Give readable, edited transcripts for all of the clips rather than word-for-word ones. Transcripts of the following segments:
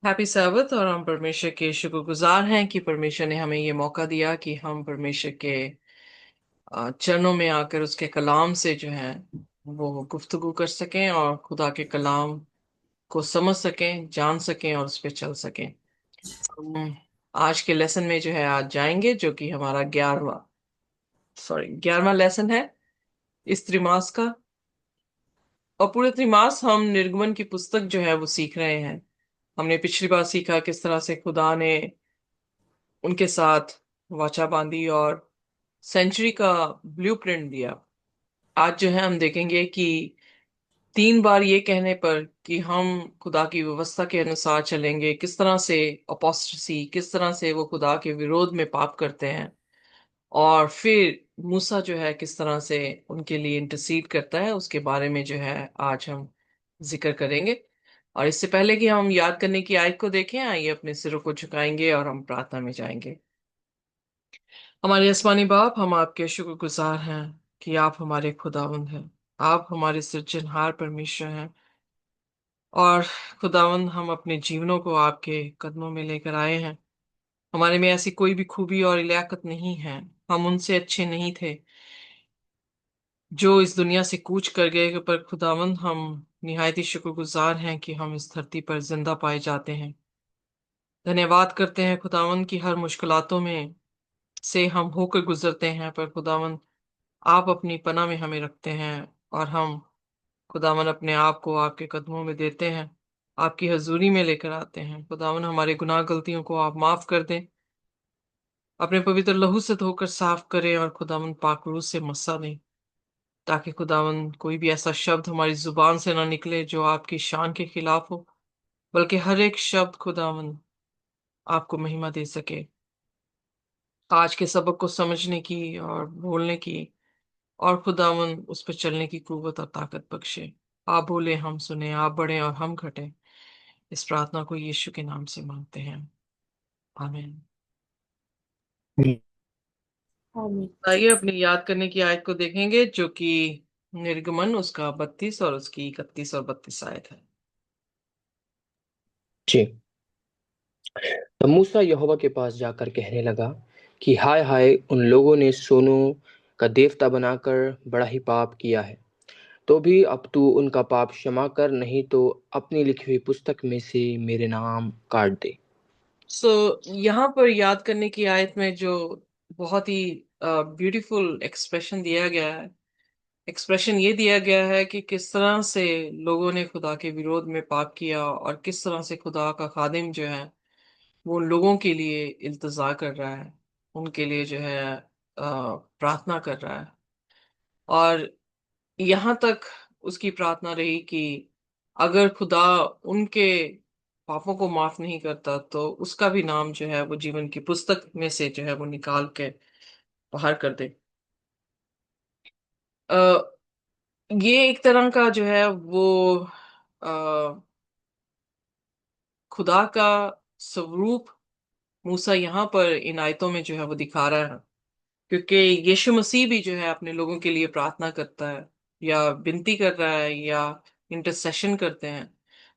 Happy सैबत। और हम परमेश्वर के शुक्रगुजार हैं कि परमेश्वर ने हमें ये मौका दिया कि हम परमेश्वर के चरणों में आकर उसके कलाम से जो है वो गुफ्तगू कर सकें और खुदा के कलाम को समझ सकें, जान सकें और उस पर चल सकें। हम आज के लेसन में जो है आज जाएंगे, जो कि हमारा 11वां लेसन है इस त्रिमास का। और पूरे त्रिमास हम निर्गमन की पुस्तक जो है वो सीख रहे हैं। हमने पिछली बार सीखा किस तरह से खुदा ने उनके साथ वाचा बांधी और सेंचुरी का ब्लूप्रिंट दिया। आज जो है हम देखेंगे कि 3 बार ये कहने पर कि हम खुदा की व्यवस्था के अनुसार चलेंगे, किस तरह से अपोस्टेसी, किस तरह से वो खुदा के विरोध में पाप करते हैं। और फिर मूसा जो है किस तरह से उनके लिए इंटरसीड करता है, उसके बारे में जो है आज हम जिक्र करेंगे। और इससे पहले कि हम याद करने की आयत को देखें, आइए अपने सिरों को झुकाएंगे और हम प्रार्थना में जाएंगे। हमारे आसमानी बाप, हम आपके शुक्रगुजार हैं कि आप हमारे खुदावंद हैं। आप हमारे सृजनहार परमेश्वर हैं। और खुदावंद, हम अपने जीवनों को आपके कदमों में लेकर आए हैं। हमारे में ऐसी कोई भी खूबी और लियाकत नहीं है, हम उनसे अच्छे नहीं थे जो इस दुनिया से कूच कर गए। पर खुदावंद, हम निहायत ही शुक्रगुजार हैं कि हम इस धरती पर जिंदा पाए जाते हैं। धन्यवाद करते हैं खुदावंद की हर मुश्किलातों में से हम होकर गुजरते हैं, पर खुदावंद आप अपनी पनाह में हमें रखते हैं। और हम खुदावन अपने आप को आपके कदमों में देते हैं, आपकी हजूरी में लेकर आते हैं। खुदावन, हमारे गुनाह गलतियों को आप माफ कर दें, अपने पवित्र लहू से धोकर साफ करें और खुदावन पाकरूह से मसा दें, ताकि खुदावन कोई भी ऐसा शब्द हमारी जुबान से ना निकले जो आपकी शान के खिलाफ हो, बल्कि हर एक शब्द खुदावन आपको महिमा दे सके। आज के सबक को समझने की और बोलने की और खुदावन उस पर चलने की कुव्वत और ताकत बख्शे। आप बोले हम सुने, आप बढ़े और हम घटे। इस प्रार्थना को यीशु के नाम से मांगते हैं, आमीन। आमीन। आइए अपनी याद करने की आयत को देखेंगे, जो कि निर्गमन उसका 32 और उसकी 31 और 32 आयत है। जी। तब मूसा यहोवा के पास जाकर कहने लगा कि हाय हाय, उन लोगों ने सोनू का देवता बनाकर बड़ा ही पाप किया है। तो भी अब तू उनका पाप क्षमा कर, नहीं तो अपनी लिखी हुई पुस्तक में से मेरे नाम काट दे। सो यहाँ पर याद करने की आयत में जो बहुत ही ब्यूटीफुल एक्सप्रेशन दिया गया है, एक्सप्रेशन ये दिया गया है कि किस तरह से लोगों ने खुदा के विरोध में पाप किया और किस तरह से खुदा का खादिम जो है वो उन लोगों के लिए इल्तजा कर रहा है, उनके लिए जो है प्रार्थना कर रहा है। और यहाँ तक उसकी प्रार्थना रही कि अगर खुदा उनके पापों को माफ नहीं करता तो उसका भी नाम जो है वो जीवन की पुस्तक में से जो है वो निकाल के बाहर कर दे। आ, ये एक तरह का जो है वो आ, खुदा का स्वरूप मूसा यहाँ पर इन आयतों में जो है वो दिखा रहा है, क्योंकि यीशु मसीह भी जो है अपने लोगों के लिए प्रार्थना करता है या विनती कर रहा है या इंटरसेशन करते हैं।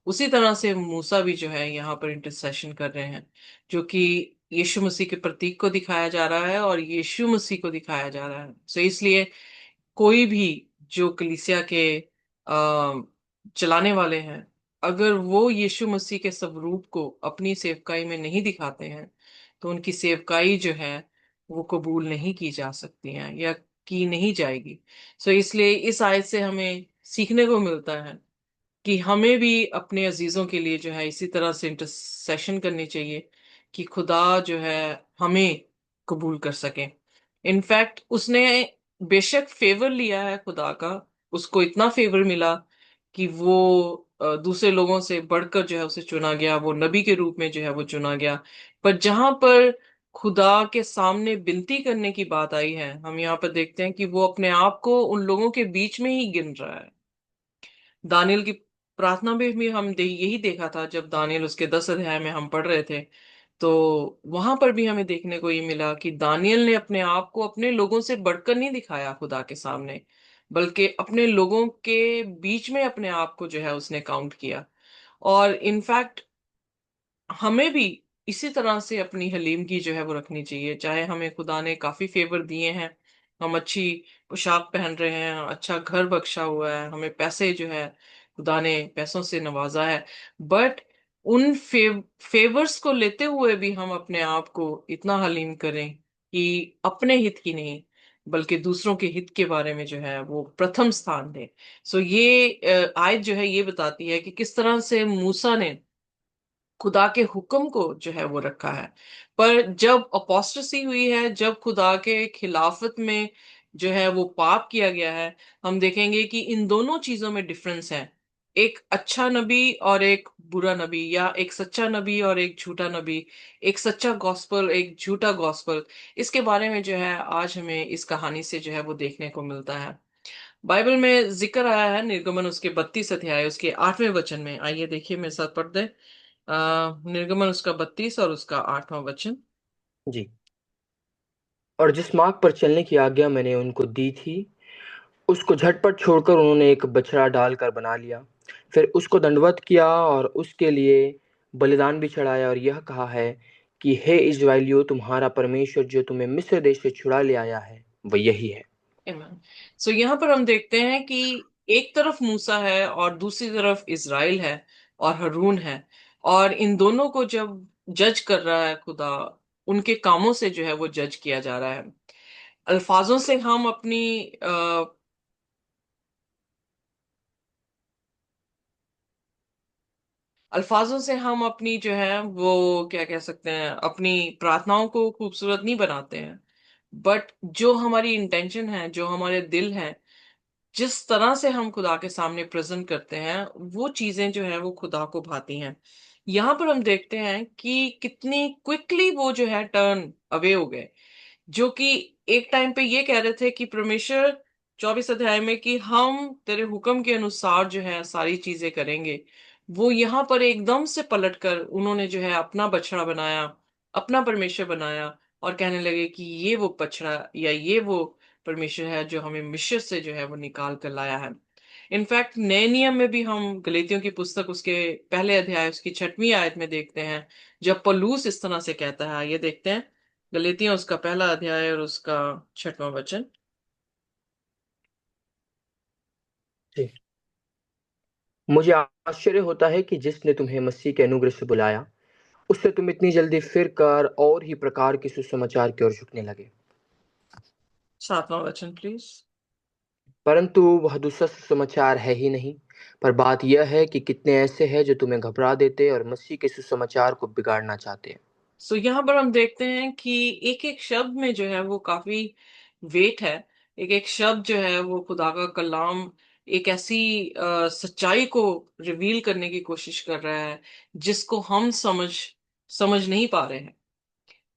उसी तरह से मूसा भी जो है यहाँ पर इंटरसेशन कर रहे हैं, जो कि यीशु मसीह के प्रतीक को दिखाया जा रहा है और यीशु मसीह को दिखाया जा रहा है। सो इसलिए कोई भी जो कलीसिया के अ, चलाने वाले हैं, अगर वो यीशु मसीह के स्वरूप को अपनी सेवकाई में नहीं दिखाते हैं तो उनकी सेवकाई जो है वो कबूल नहीं की जा सकती है या की नहीं जाएगी। सो इसलिए इस आयत से हमें सीखने को मिलता है कि हमें भी अपने अजीजों के लिए जो है इसी तरह से इंटरसेशन करनी चाहिए कि खुदा जो है हमें कबूल कर सके। इनफैक्ट उसने बेशक फेवर लिया है खुदा का, उसको इतना फेवर मिला कि वो दूसरे लोगों से बढ़कर जो है उसे चुना गया, वो नबी के रूप में जो है वो चुना गया। पर जहां पर खुदा के सामने विनती करने की बात आई है, हम यहाँ पर देखते हैं कि वो अपने आप को उन लोगों के बीच में ही गिन रहा है। दानियल की प्रार्थना में भी हम यही देखा था, जब दानियल उसके 10 अध्याय में हम पढ़ रहे थे तो वहां पर भी हमें देखने को ये मिला कि दानियल ने अपने आप को अपने लोगों से बढ़कर नहीं दिखाया खुदा के सामने, बल्कि अपने लोगों के बीच में अपने आप को जो है उसने काउंट किया। और इनफैक्ट हमें भी इसी तरह से अपनी हलीमगी जो है वो रखनी चाहिए। चाहे हमें खुदा ने काफी फेवर दिए हैं, हम अच्छी पोशाक पहन रहे हैं, अच्छा घर बख्शा हुआ है, हमें पैसे जो है खुदा ने पैसों से नवाजा है, बट उन फेवर्स को लेते हुए भी हम अपने आप को इतना हलीम करें कि अपने हित की नहीं बल्कि दूसरों के हित के बारे में जो है वो प्रथम स्थान दें। सो ये आयत जो है ये बताती है कि किस तरह से मूसा ने खुदा के हुक्म को जो है वो रखा है। पर जब अपोस्टेसी हुई है, जब खुदा के खिलाफत में जो है वो पाप किया गया है, हम देखेंगे कि इन दोनों चीजों में डिफरेंस है। एक अच्छा नबी और एक बुरा नबी, या एक सच्चा नबी और एक झूठा नबी, एक सच्चा गॉस्पल एक झूठा गॉस्पल। इसके बारे में जो है आज हमें इस कहानी से जो है वो देखने को मिलता है। बाइबल में जिक्र आया है निर्गमन उसके 32 अध्याय उसके 8वें वचन में। आइए देखिए मेरे साथ पढ़ दे। निर्गमन उसका 32 और उसका 8वां वचन। जी। और जिस मार्ग पर चलने की आज्ञा मैंने उनको दी थी, उसको झटपट छोड़कर उन्होंने एक बछड़ा डालकर बना लिया। फिर उसको दंडवत किया और उसके लिए बलिदान भी चढ़ाया, और यह कहा है कि हे इज़राइलियों, तुम्हारा परमेश्वर जो तुम्हें मिस्र देश से छुड़ा ले आया है, वह यही है। Amen। सो यहाँ पर हम देखते हैं कि एक तरफ मूसा है और दूसरी तरफ इज़राइल है और हारून है। और इन दोनों को जब जज कर रहा है खुदा, उनके कामों से जो है वो जज किया जा रहा है। अल्फाजों से हम अपनी अल्फाजों से हम अपनी जो है वो क्या कह सकते हैं, अपनी प्रार्थनाओं को खूबसूरत नहीं बनाते हैं। बट जो हमारी इंटेंशन है, जो हमारे दिल है, जिस तरह से हम खुदा के सामने प्रेजेंट करते हैं, वो चीजें जो है वो खुदा को भाती हैं। यहाँ पर हम देखते हैं कि कितनी क्विकली वो जो है टर्न अवे हो गए। जो कि एक टाइम पे ये कह रहे थे कि परमेश्वर 24 अध्याय में कि हम तेरे हुक्म के अनुसार जो है सारी चीजें करेंगे, वो यहाँ पर एकदम से पलटकर उन्होंने जो है अपना बछड़ा बनाया, अपना परमेश्वर बनाया, और कहने लगे कि ये वो बछड़ा या ये वो परमेश्वर है जो हमें मिस्र से जो है वो निकाल कर लाया है। इनफैक्ट नए नियम में भी हम गलीतियों की पुस्तक उसके पहले अध्याय उसकी 6वीं आयत में देखते हैं, जब पौलुस इस तरह से कहता है। ये देखते हैं गलीतियों उसका पहला अध्याय और उसका 6वां वचन। जी। मुझे आश्चर्य होता है कि जिसने तुम्हें मसीह के अनुग्रह से बुलाया, उससे तुम इतनी जल्दी फिर कर और ही प्रकार के सुसमाचार की ओर झुकने लगे। 7वां वचन प्लीज। परंतु वह दूसरा सुसमाचार है ही नहीं, पर बात यह है कि कितने ऐसे हैं जो तुम्हें घबरा देते और मसीह के सुसमाचार को बिगाड़ना चाहते हैं। सो यहाँ पर हम देखते हैं कि एक एक शब्द में जो है वो काफी वेट है। एक एक शब्द जो है वो खुदा का कलाम एक ऐसी सच्चाई को रिवील करने की कोशिश कर रहा है जिसको हम समझ नहीं पा रहे हैं।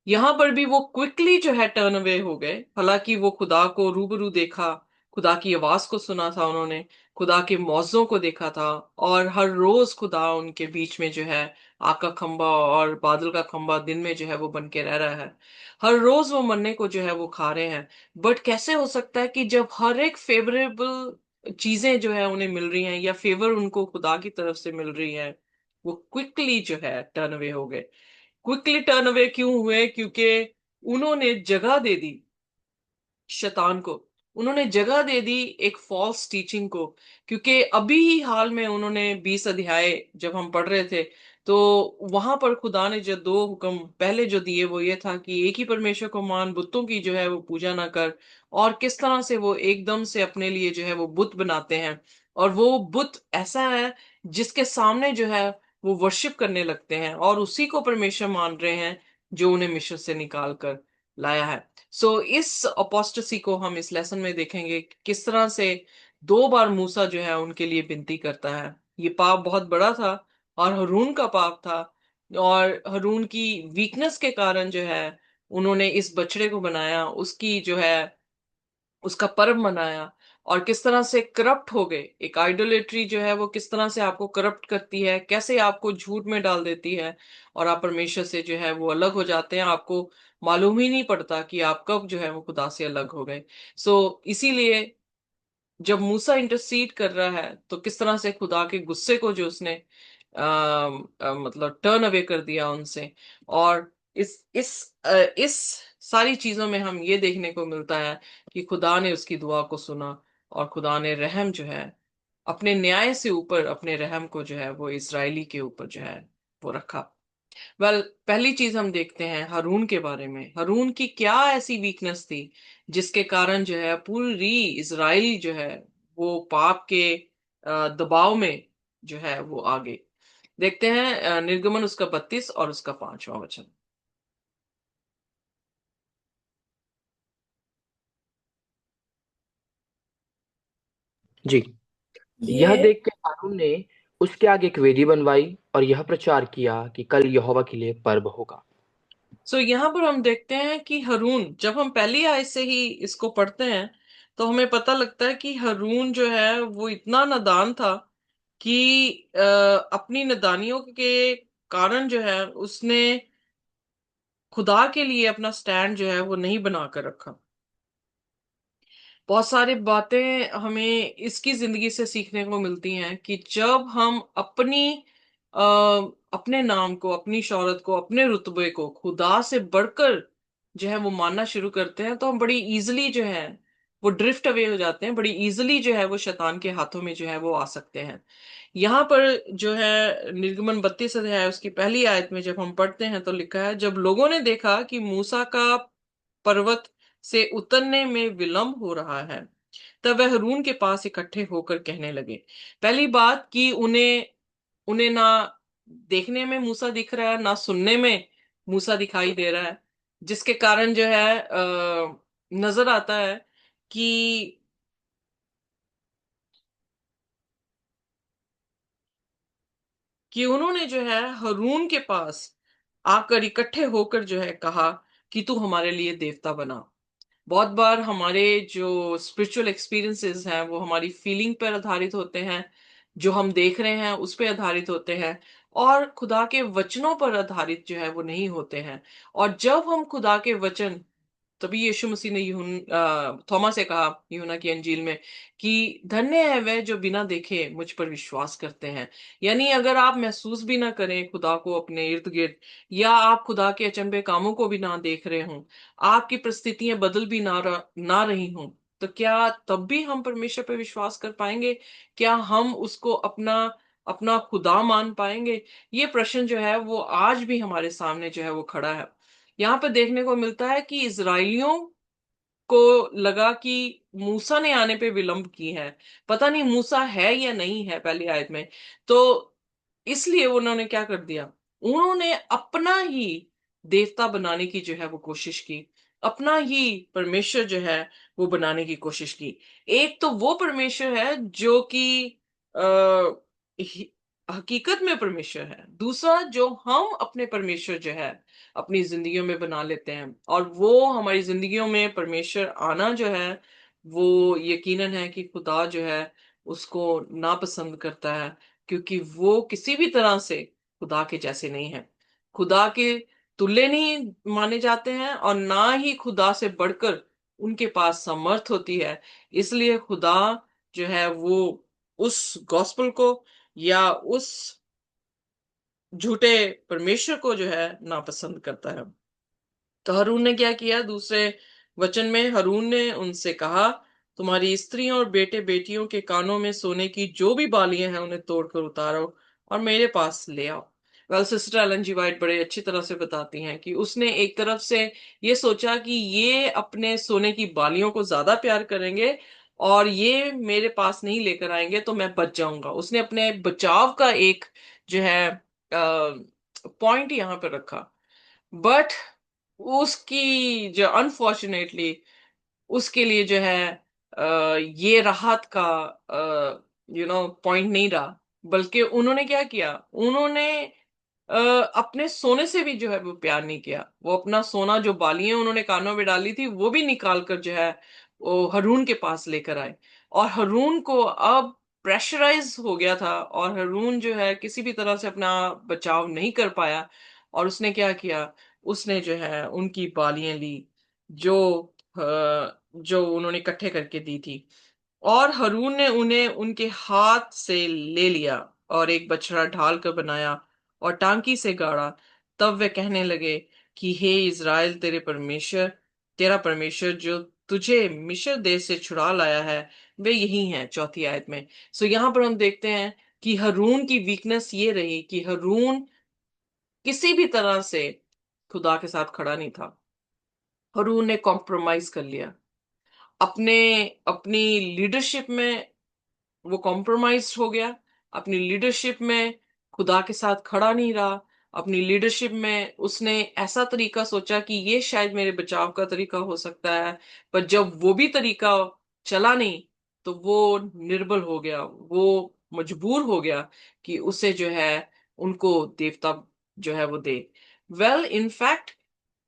यहां पर भी वो क्विकली जो है टर्न अवे हो गए। हालांकि वो खुदा को रूबरू देखा, खुदा की आवाज को सुना था उन्होंने, खुदा के मौजों को देखा था, और हर रोज खुदा उनके बीच में जो है आग का खंबा और बादल का खंबा दिन में जो है वो बन के रह रहा है। हर रोज वो मन्ने को जो है वो खा रहे हैं। बट कैसे हो सकता है कि जब हर एक फेवरेबल चीजें जो है उन्हें मिल रही हैं या फेवर उनको खुदा की तरफ से मिल रही है, वो क्विकली जो है टर्न अवे हो गए। क्विकली टर्न अवे क्यों हुए? क्योंकि उन्होंने जगह दे दी शैतान को, उन्होंने जगह दे दी एक फॉल्स टीचिंग को। क्योंकि अभी ही हाल में उन्होंने 20 अध्याय जब हम पढ़ रहे थे, तो वहां पर खुदा ने जो दो हुक्म पहले जो दिए वो ये था कि एक ही परमेश्वर को मान, बुतों की जो है वो पूजा ना कर। और किस तरह से वो एकदम से अपने लिए जो है वो बुत बनाते हैं, और वो बुत ऐसा है जिसके सामने जो है वो वर्शिप करने लगते हैं और उसी को परमेश्वर मान रहे हैं जो उन्हें मिस्र से निकाल कर लाया है। इस अपोस्टेसी को हम इस लेसन में देखेंगे कि किस तरह से 2 बार मूसा जो है उनके लिए विनती करता है। ये पाप बहुत बड़ा था और हरून का पाप था, और हरून की वीकनेस के कारण जो है उन्होंने इस बछड़े को बनाया, उसकी जो है उसका पर्व मनाया, और किस तरह से करप्ट हो गए। एक आइडोलेट्री जो है वो किस तरह से आपको करप्ट करती है, कैसे आपको झूठ में डाल देती है, और आप परमेश्वर से जो है वो अलग हो जाते हैं। आपको मालूम ही नहीं पड़ता कि आप कब जो है वो खुदा से अलग हो गए। इसीलिए जब मूसा इंटरसीड कर रहा है तो किस तरह से खुदा के गुस्से को जो उसने मतलब टर्न अवे कर दिया उनसे। और इस सारी चीजों में हम ये देखने को मिलता है कि खुदा ने उसकी दुआ को सुना, और खुदा ने रहम जो है अपने न्याय से ऊपर अपने रहम को जो है वो इसराइली के ऊपर जो है वो रखा। पहली चीज हम देखते हैं हारून के बारे में। हारून की क्या ऐसी वीकनेस थी जिसके कारण जो है पूरी इसराइल जो है वो पाप के दबाव में जो है वो आगे। देखते हैं निर्गमन उसका 32 और उसका 5वां वचन। जी। यह ये देख के हारून ने उसके आगे एक वेदी बनवाई और यह प्रचार किया कि कल यहोवा के लिए पर्व होगा। यहाँ पर हम देखते हैं कि हारून, जब हम पहली आयत से ही इसको पढ़ते हैं तो हमें पता लगता है कि हारून जो है वो इतना नादान था कि अपनी नादानियों के कारण जो है उसने खुदा के लिए अपना स्टैंड जो है वो नहीं बना कर रखा। बहुत सारी बातें हमें इसकी जिंदगी से सीखने को मिलती हैं कि जब हम अ, अपने नाम को, अपनी शोहरत को, अपने रुतबे को खुदा से बढ़कर जो है वो मानना शुरू करते हैं, तो हम बड़ी इजीली जो है वो ड्रिफ्ट अवे हो जाते हैं, बड़ी इजीली जो है वो शैतान के हाथों में जो है वो आ सकते हैं। यहाँ पर जो है निर्गमन 32 अध्याय उसकी पहली आयत में जब हम पढ़ते हैं तो लिखा है, जब लोगों ने देखा कि मूसा का पर्वत से उतरने में विलंब हो रहा है, तब वह हरून के पास इकट्ठे होकर कहने लगे। पहली बात कि उन्हें उन्हें ना देखने में मूसा दिख रहा है, ना सुनने में मूसा दिखाई दे रहा है, जिसके कारण जो है नजर आता है कि उन्होंने जो है हरून के पास आकर इकट्ठे होकर जो है कहा कि तू हमारे लिए देवता बना। बहुत बार हमारे जो स्पिरिचुअल एक्सपीरियंसेस हैं वो हमारी फीलिंग पर आधारित होते हैं, जो हम देख रहे हैं उस पर आधारित होते हैं, और खुदा के वचनों पर आधारित जो है वो नहीं होते हैं। और जब हम खुदा के वचन, तभी यीशु मसीह ने थोमा से कहा यूहन्ना की अंजील में कि धन्य है वह जो बिना देखे मुझ पर विश्वास करते हैं। यानी अगर आप महसूस भी ना करें खुदा को अपने इर्द गिर्द, या आप खुदा के अचंभे कामों को भी ना देख रहे हों, आपकी परिस्थितियां बदल भी ना रही हों, तो क्या तब भी हम परमेश्वर पर विश्वास कर पाएंगे? क्या हम उसको अपना अपना खुदा मान पाएंगे? ये प्रश्न जो है वो आज भी हमारे सामने जो है वो खड़ा है। यहाँ पे देखने को मिलता है कि इजराइलियों को लगा कि मूसा ने आने पे विलंब की है, पता नहीं मूसा है या नहीं है पहली आयत में। तो इसलिए उन्होंने क्या कर दिया, उन्होंने अपना ही देवता बनाने की जो है वो कोशिश की, अपना ही परमेश्वर जो है वो बनाने की कोशिश की। एक तो वो परमेश्वर है जो कि आ, हकीकत में परमेश्वर है, दूसरा जो हम अपने परमेश्वर जो है अपनी जिंदगियों में बना लेते हैं। और वो हमारी जिंदगियों में परमेश्वर आना जो है वो यकीनन है कि खुदा जो है उसको नापसंद करता है, क्योंकि वो किसी भी तरह से खुदा के जैसे नहीं है, खुदा के तुल्य नहीं माने जाते हैं, और ना ही खुदा से बढ़कर उनके पास समर्थ होती है। इसलिए खुदा जो है वो उस गॉस्पल को या उस झूठे परमेश्वर को जो है नापसंद करता है। तो हारून ने क्या किया, दूसरे वचन में हारून ने उनसे कहा, तुम्हारी स्त्रियों और बेटे बेटियों के कानों में सोने की जो भी बालियां हैं उन्हें तोड़कर उतारो और मेरे पास ले आओ। सिस्टर एलन जी वाइट बड़े अच्छी तरह से बताती हैं कि उसने एक तरफ से ये सोचा कि ये अपने सोने की बालियों को ज्यादा प्यार करेंगे और ये मेरे पास नहीं लेकर आएंगे तो मैं बच जाऊंगा। उसने अपने बचाव का एक जो है पॉइंट यहाँ पर रखा। बट उसकी जो अनफॉर्चुनेटली उसके लिए जो है ये राहत का पॉइंट नहीं रहा, बल्कि उन्होंने क्या किया, उन्होंने अ, अपने सोने से भी जो है वो प्यार नहीं किया। वो अपना सोना, जो बालियां उन्होंने कानों में डाली थी, वो भी निकाल कर जो है वो हरून के पास लेकर आए। और हरून को अब प्रेशराइज हो गया था, और हरून जो है किसी भी तरह से अपना बचाव नहीं कर पाया। और उसने क्या किया, उसने जो है उनकी बालियां ली जो जो उन्होंने इकट्ठे करके दी थी, और हरून ने उन्हें उनके हाथ से ले लिया और एक बछड़ा ढाल कर बनाया और टांकी से गाड़ा। तब वे कहने लगे कि हे इज़राइल, तेरा परमेश्वर जो तुझे मिस्र देश से छुड़ा लाया है, वे यही है। चौथी आयत में। सो यहाँ पर हम देखते हैं कि हारून की वीकनेस ये रही कि हारून किसी भी तरह से खुदा के साथ खड़ा नहीं था। हारून ने कॉम्प्रोमाइज कर लिया अपने अपनी लीडरशिप में। वो कॉम्प्रोमाइज हो गया अपनी लीडरशिप में, खुदा के साथ खड़ा नहीं रहा। अपनी लीडरशिप में उसने ऐसा तरीका सोचा कि ये शायद मेरे बचाव का तरीका हो सकता है। पर जब वो भी तरीका चला नहीं, तो वो निर्बल हो गया, वो मजबूर हो गया कि उसे जो है उनको देवता जो है वो दे। वेल, इनफैक्ट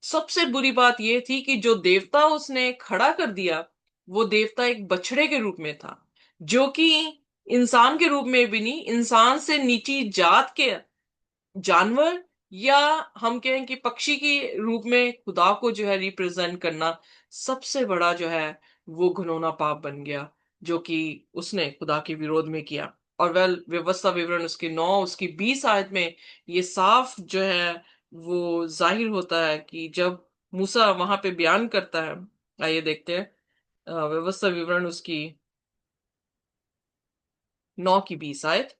सबसे बुरी बात यह थी कि जो देवता उसने खड़ा कर दिया, वो देवता एक बछड़े के रूप में था, जो कि इंसान के रूप में भी नहीं, इंसान से नीची जात के जानवर, या हम कहें कि पक्षी के रूप में खुदा को जो है रिप्रेजेंट करना सबसे बड़ा जो है वो घिनौना पाप बन गया, जो कि उसने खुदा के विरोध में किया। और वेल, व्यवस्था विवरण उसकी 9 उसकी 20 आयत में ये साफ जो है वो जाहिर होता है कि जब मूसा वहां पे बयान करता है। आइए देखते हैं व्यवस्था विवरण उसकी 9 की 20 आयत।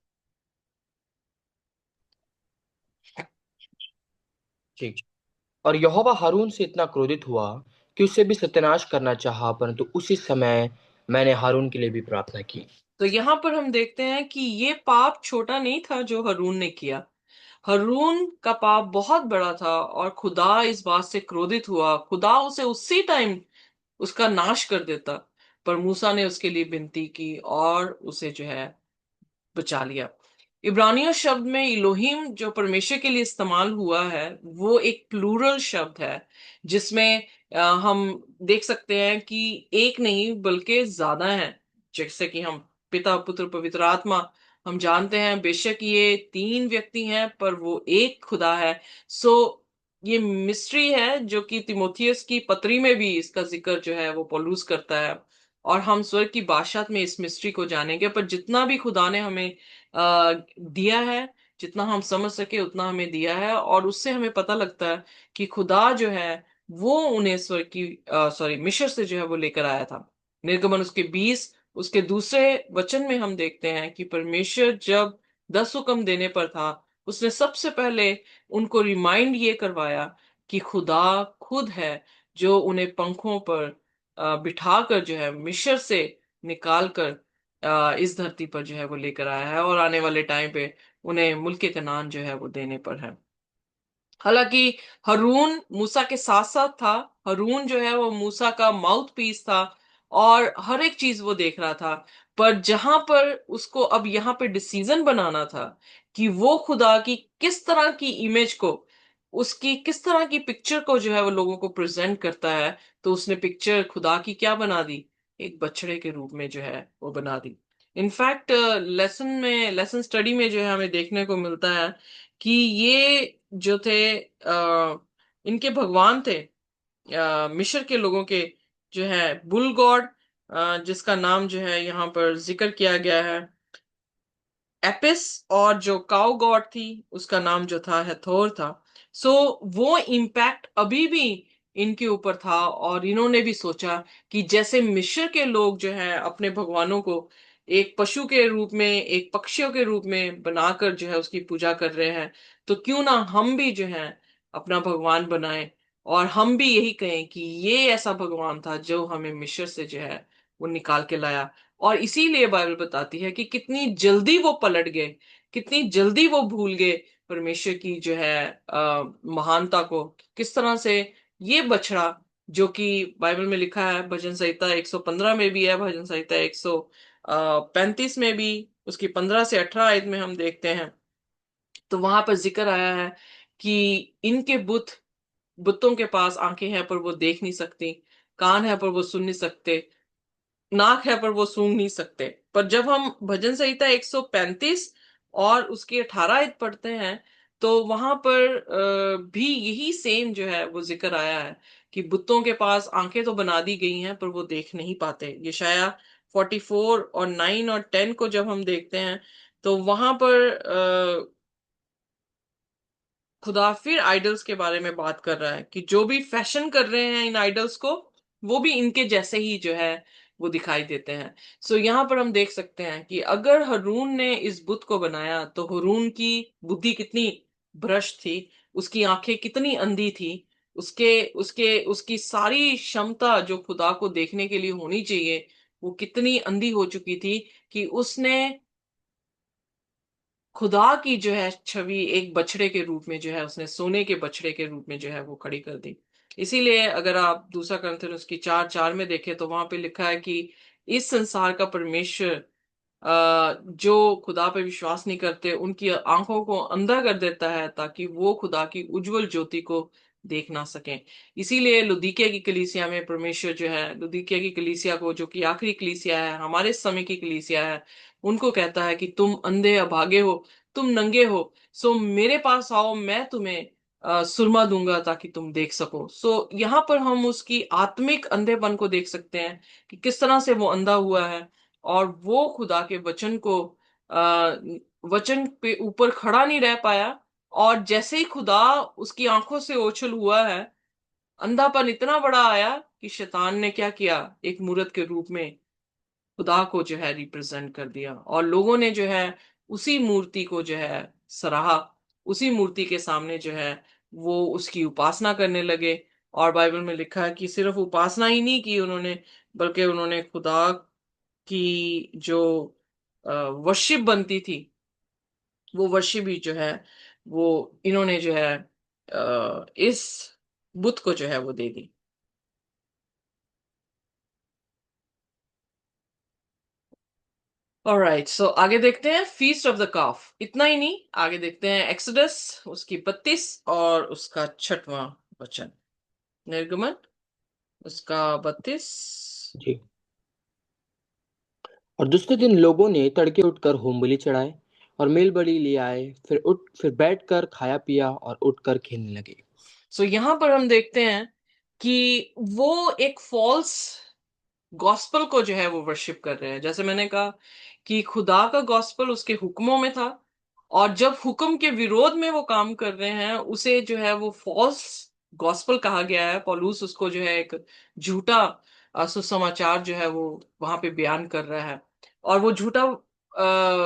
ठीक। और यहोवा हारून से इतना क्रोधित हुआ कि उसे भी सत्यानाश करना चाहा, परंतु उसी समय मैंने हारून के लिए भी प्रार्थना की। तो यहां पर हम देखते हैं कि ये पाप छोटा नहीं था जो हारून ने किया। हारून का पाप बहुत बड़ा था और खुदा इस बात से क्रोधित हुआ। खुदा उसे उसी टाइम उसका नाश कर देता, पर मूसा ने उसके लिए विनती की और उसे जो है बचा लिया। इब्रानियों शब्द में इलोहिम जो परमेश्वर के लिए इस्तेमाल हुआ है, वो एक प्लूरल शब्द है, जिसमें हम देख सकते हैं कि एक नहीं बल्कि ज्यादा है। जैसे कि हम पिता पुत्र पवित्र आत्मा, हम जानते हैं बेशक ये तीन व्यक्ति हैं पर वो एक खुदा है। सो ये मिस्ट्री है जो कि तिमोथियस की पत्री में भी इसका जिक्र जो है वो पौलुस करता है। और हम स्वर्ग की बादशाहत में इस मिस्ट्री को जानेंगे। पर जितना भी खुदा ने हमें दिया है, जितना हम समझ सके उतना हमें दिया है, और उससे हमें पता लगता है कि खुदा जो है वो उन्हें स्वर्ग की सॉरी मिस्र से जो है वो लेकर आया था। निर्गमन उसके 20 उसके दूसरे वचन में हम देखते हैं कि परमेश्वर जब 10 हुक्म देने पर था, उसने सबसे पहले उनको रिमाइंड ये करवाया कि खुदा खुद है जो उन्हें पंखों पर बिठा कर जो है मिस्र से निकाल कर इस धरती पर जो है वो लेकर आया है, और आने वाले टाइम पे उन्हें मुल्क कनान जो है वो देने पर है। हालांकि हारून मूसा के साथ साथ था। हारून जो है वो मूसा का माउथ पीस था और हर एक चीज वो देख रहा था। पर जहां पर उसको अब यहाँ पे डिसीजन बनाना था कि वो खुदा की किस तरह की इमेज को, उसकी किस तरह की पिक्चर को जो है वो लोगों को प्रेजेंट करता है, तो उसने पिक्चर खुदा की क्या बना दी, एक बछड़े के रूप में जो है वो बना दी। इनफैक्ट लेसन स्टडी में जो है हमें देखने को मिलता है कि ये जो थे इनके भगवान थे मिस्र के लोगों के, जो है बुल गॉड, जिसका नाम जो है यहाँ पर जिक्र किया गया है एपिस, और जो काउ गॉड थी उसका नाम जो था हैथोर था। सो वो इम्पैक्ट अभी भी इनके ऊपर था, और इन्होंने भी सोचा कि जैसे मिस्र के लोग जो है अपने भगवानों को एक पशु के रूप में, एक पक्षियों के रूप में बनाकर जो है उसकी पूजा कर रहे हैं, तो क्यों ना हम भी जो है अपना भगवान बनाएं, और हम भी यही कहें कि ये ऐसा भगवान था जो हमें मिस्र से जो है वो निकाल के लाया। और इसीलिए बाइबल बताती है कि कितनी जल्दी वो पलट गए, कितनी जल्दी वो भूल गए परमेश्वर की जो है महानता को। किस तरह से ये बछड़ा, जो कि बाइबल में लिखा है भजन संहिता 115 में भी है, भजन संहिता 135 में भी, उसकी 15 से 18 आयत में हम देखते हैं, तो वहां पर जिक्र आया है कि इनके बुतों के पास आंखें हैं पर वो देख नहीं सकती, कान है पर वो सुन नहीं सकते, नाक है पर वो सूंघ नहीं सकते। पर जब हम भजन संहिता 135 और उसकी 18 आयत पढ़ते हैं, तो वहां पर भी यही सेम जो है वो जिक्र आया है कि बुतों के पास आंखें तो बना दी गई हैं पर वो देख नहीं पाते। यशायाह 44 और 9 और 10 को जब हम देखते हैं, तो वहां पर खुदा फिर आइडल्स के बारे में बात कर रहा है कि जो भी फैशन कर रहे हैं इन आइडल्स को, वो भी इनके जैसे ही जो है वो दिखाई देते हैं। सो यहाँ पर हम देख सकते हैं कि अगर हरून ने इस बुत को बनाया तो हरून की बुद्धि कितनी भ्रष्ट थी, उसकी आंखें कितनी अंधी थी, उसके उसके उसकी सारी क्षमता जो खुदा को देखने के लिए होनी चाहिए वो कितनी अंधी हो चुकी थी कि उसने खुदा की जो है छवि एक बछड़े के रूप में जो है उसने सोने के बछड़े के रूप में जो है वो खड़ी कर दी। इसीलिए अगर आप दूसरा ग्रंथ उसकी 4:4 में देखें तो वहां पे लिखा है कि इस संसार का परमेश्वर जो खुदा पे विश्वास नहीं करते उनकी आंखों को अंधा कर देता है ताकि वो खुदा की उज्जवल ज्योति को देख ना सकें। इसीलिए लुदीकिया की कलीसिया में परमेश्वर जो है लुदीकिया की कलीसिया को, जो कि आखिरी कलीसिया है, हमारे समय की कलीसिया है, उनको कहता है कि तुम अंधे अभागे हो, तुम नंगे हो, सो मेरे पास आओ, मैं तुम्हें सुरमा दूंगा ताकि तुम देख सको। सो यहाँ पर हम उसकी आत्मिक अंधेपन को देख सकते हैं कि किस तरह से वो अंधा हुआ है और वो खुदा के वचन को आ, वचन पे ऊपर खड़ा नहीं रह पाया। और जैसे ही खुदा उसकी आंखों से ओझल हुआ है, अंधापन इतना बड़ा आया कि शैतान ने क्या किया, एक मूर्त के रूप में खुदा को जो है रिप्रेजेंट कर दिया और लोगों ने जो है उसी मूर्ति को जो है सराहा, उसी मूर्ति के सामने जो है वो उसकी उपासना करने लगे। और बाइबल में लिखा है कि सिर्फ उपासना ही नहीं की उन्होंने, बल्कि उन्होंने खुदा की जो वर्शिप बनती थी, वो वर्शिप भी जो है वो इन्होंने जो है इस बुत को जो है वो दे दी। ऑलराइट, सो आगे देखते हैं फीस्ट ऑफ द काफ। इतना ही नहीं, आगे देखते हैं एक्सोडस उसकी 32 और उसका 6वां वचन। निर्गमन उसका 32। जी। और दूसरे दिन लोगों ने तड़के उठकर होमबलि चढ़ाए और मेल बलि ले आए, फिर बैठकर खाया पिया और उठकर खेलने लगे। सो यहां पर हम देखते हैं कि वो एक फॉल्स गॉस्पल को जो है वो वर्शिप कर रहे हैं। जैसे मैंने कहा कि खुदा का गॉस्पल उसके हुक्मों में था, और जब हुक्म के विरोध में वो काम कर रहे हैं उसे जो है वो फॉल्स गॉस्पल कहा गया है। पौलुस उसको जो है एक झूठा सुसमाचार जो है वो वहां पे बयान कर रहा है। और वो झूठा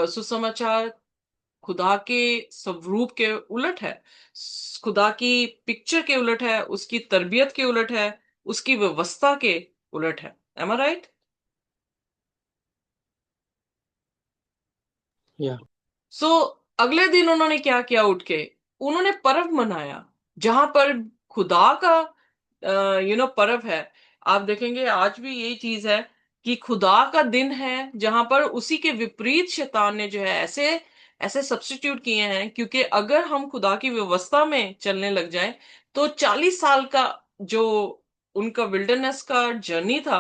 सुसमाचार खुदा के स्वरूप के उलट है, खुदा की पिक्चर के उलट है, उसकी तरबियत के उलट है, उसकी व्यवस्था के उलट है। Am I right? या सो अगले दिन उन्होंने क्या किया, उठ के उन्होंने पर्व मनाया जहां पर खुदा का पर्व है। आप देखेंगे आज भी यही चीज है कि खुदा का दिन है, जहां पर उसी के विपरीत शैतान ने जो है ऐसे ऐसे सब्स्टिट्यूट किए हैं। क्योंकि अगर हम खुदा की व्यवस्था में चलने लग जाएं तो 40 साल का जो उनका विल्डरनेस का जर्नी था